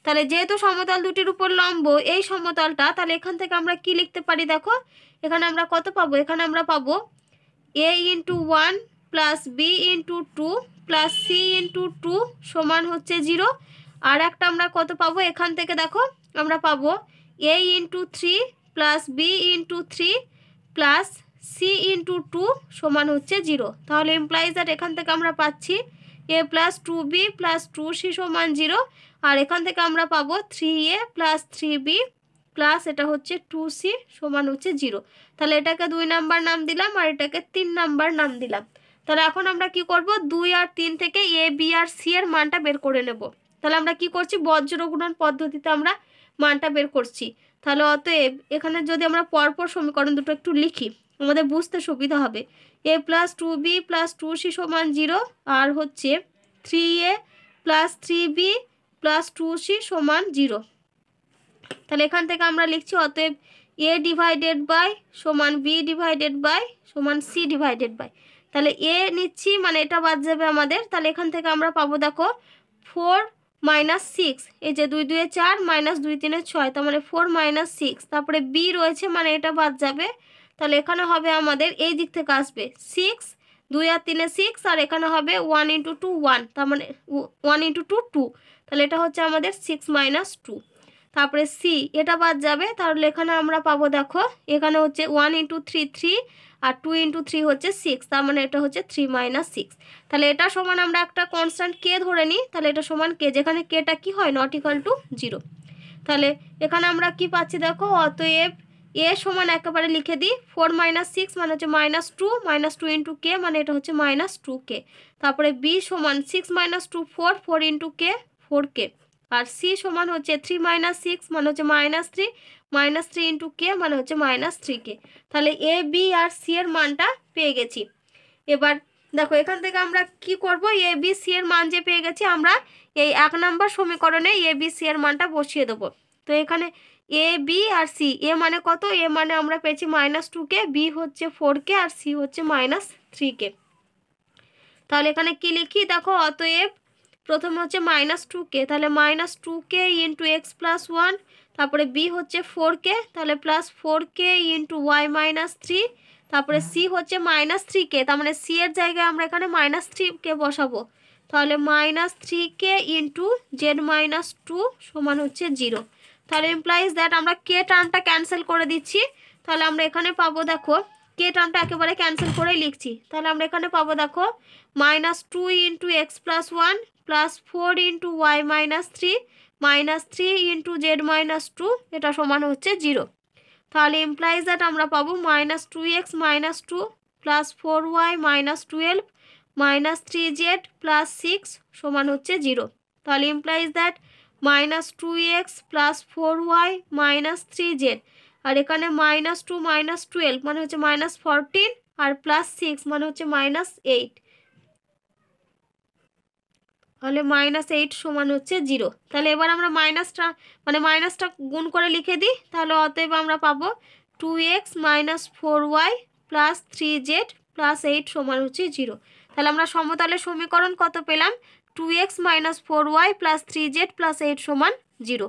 তাহলে যেহেতু সমতল দুটির উপর লম্ব এই সমতলটা, তাহলে এখান থেকে আমরা কি লিখতে পারি দেখো, এখানে আমরা কত পাবো, এখানে আমরা পাবো a × 1 plus b × 2 plus c × 2 সমান হচ্ছে 0। আর একটা আমরা কত পাবো, এখান থেকে দেখো আমরা পাবো a × 3 plus b × 3 plus c into two সমান হচ্ছে 0। তাহলে ইমপ্লাইজ দ্যাট এখান থেকে আমরা পাচ্ছি এ প্লাস 2b প্লাস 2c সমান 0, আর এখান থেকে আমরা পাবো 3a প্লাস 3b প্লাস এটা হচ্ছে 2c সমান হচ্ছে 0। তাহলে এটাকে 2 নাম্বার নাম দিলাম আর এটাকে 3 নাম্বার নাম দিলাম। তাহলে এখন আমরা কি করব, 2 আর 3 থেকে এ বি আর সি এর মানটা বের করে নেব। তাহলে আমরা কি করছি, বজ্র গুণন পদ্ধতিতে আমরা মানটা বের করছি। তাহলে অতএব এখানে যদি আমরা পরপর সমীকরণ দুটো একটু লিখি আমাদের বুঝতে সুবিধা হবে। এ প্লাস 2b প্লাস 2c সমান 0 আর হচ্ছে 3a plus 3b plus 2c সমান 0। তাহলে এখান থেকে আমরা লিখছি অতএব এ ডিভাইডেড বাই সমান বি ডিভাইডেড বাই সমান সি ডিভাইডেড বাই। তাহলে এ নিচ্ছি মানে এটা বাদ যাবে আমাদের। তাহলে এখান থেকে আমরা পাবো দেখো 4 মাইনাস 6, এই যে 2 2 4 মাইনাস 2 3 6, তার মানে 4 মাইনাস 6। তারপরে বি রয়েছে মানে এটা বাদ যাবে। তাহলে এখানে হবে আমাদের এই দিক থেকে আসবে 6, 2 আর 3 6, আর এখানে হবে 1 ইন্টু 2 1, তার মানে 1 ইন্টু 2 2। তাহলে এটা হচ্ছে আমাদের 6 মাইনাস 2। তারপরে সি এটা বাদ যাবে। তাহলে এখানে আমরা পাবো দেখো এখানে হচ্ছে 1 ইন্টু 3 3, আর 2 ইন্টু 3 হচ্ছে 6, তার মানে এটা হচ্ছে 3 মাইনাস 6। তাহলে এটা সমান আমরা একটা কনস্ট্যান্ট কে ধরে নিই। তাহলে এটা সমান কে, যেখানে কেটা কি হয় নট ইকাল টু 0। তাহলে এখানে আমরা কি পাচ্ছি দেখো, অতএব এ সমান একেবারে লিখে দিই 4 মাইনাস 6 মানে হচ্ছে মাইনাস টু ইন্টু কে মানে এটা হচ্ছে মাইনাস 2k। তারপরে বি সমান 6 মাইনাস 2 4, 4 ইন্টু কে 4k। আর সি সমান হচ্ছে 3 মাইনাস 6 মানে হচ্ছে মাইনাস 3 ইন্টু কে মানে হচ্ছে মাইনাস 3k। তাহলে এ বি আর সি এর মানটা পেয়ে গেছি। এবার দেখো এখান থেকে আমরা কি করব, এ বি সি এর মান যে পেয়ে গেছি আমরা এই 1 নম্বর সমীকরণে এ বি সি এর মানটা বসিয়ে দেবো। তো এখানে এ বি আর সি, এ মানে কত, এ মানে আমরা পেয়েছি মাইনাস 2k, বি হচ্ছে 4k, আর সি হচ্ছে মাইনাস 3k। তাহলে এখানে কি লিখি দেখো, অতএব প্রথমে হচ্ছে মাইনাস 2k, তাহলে minus 2k into x plus 1, তারপরে বি হচ্ছে 4k, তাহলে plus 4k into y minus 3, তারপরে সি হচ্ছে মাইনাস 3k, তার মানে সি এর জায়গায় আমরা এখানে মাইনাস 3k বসাবো। তাহলে minus 3k into z minus 2 সমান হচ্ছে 0। তাহলে ইমপ্লাইজ দ্যাট আমরা কে টার্মটা ক্যান্সেল করে দিচ্ছি। তাহলে আমরা এখানে পাবো দেখো কে টার্মটা একেবারে ক্যান্সেল করেই লিখছি। তাহলে আমরা এখানে পাবো দেখো minus 2 into x plus 1 plus 4 into y minus 3 minus 3 into z minus 2, এটা সমান হচ্ছে 0। তাহলে ইমপ্লাইজ দ্যাট আমরা পাবো minus 2x minus 2 plus 4y minus 12 minus 3z plus 6 সমান হচ্ছে 0। তাহলে implies that minus 2x plus 4y minus 3z, আর এখানে মাইনাস 2 মাইনাস 12 মানে হচ্ছে মাইনাস 14, আর প্লাস 6 মানে হচ্ছে মাইনাস 8। তাহলে মাইনাস 8 সমান হচ্ছে 0। তাহলে এবার আমরা মাইনাসটা গুণ করে লিখে দিই। তাহলে অতএব আমরা পাবো 2x minus 4y plus 3z plus 8 সমান হচ্ছে 0। তাহলে আমরা সমতলের সমীকরণ কত পেলাম, 2x minus 4y plus 3z plus 8 সমান 0।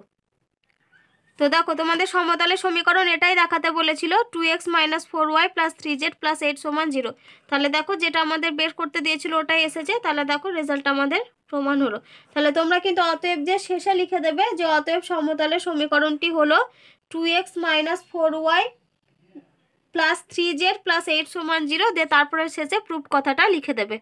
তো দেখো তোমাদের সমতলের সমীকরণ এটাই দেখাতে বলেছিল, 2x minus 4y plus 3z plus 8 সমান 0। তাহলে দেখো যেটা আমাদের বের করতে দিয়েছিল ওটাই এসেছে। তাহলে দেখো রেজাল্ট আমাদের প্রমাণ হলো। তাহলে তোমরা কিন্তু অতএব যে শেষে লিখে দেবে যে অতএব সমতলের সমীকরণটি হলো 2x minus 4y plus 3z plus 8 সমান 0, দিয়ে তারপরে শেষে প্রুফ কথাটা লিখে দেবে।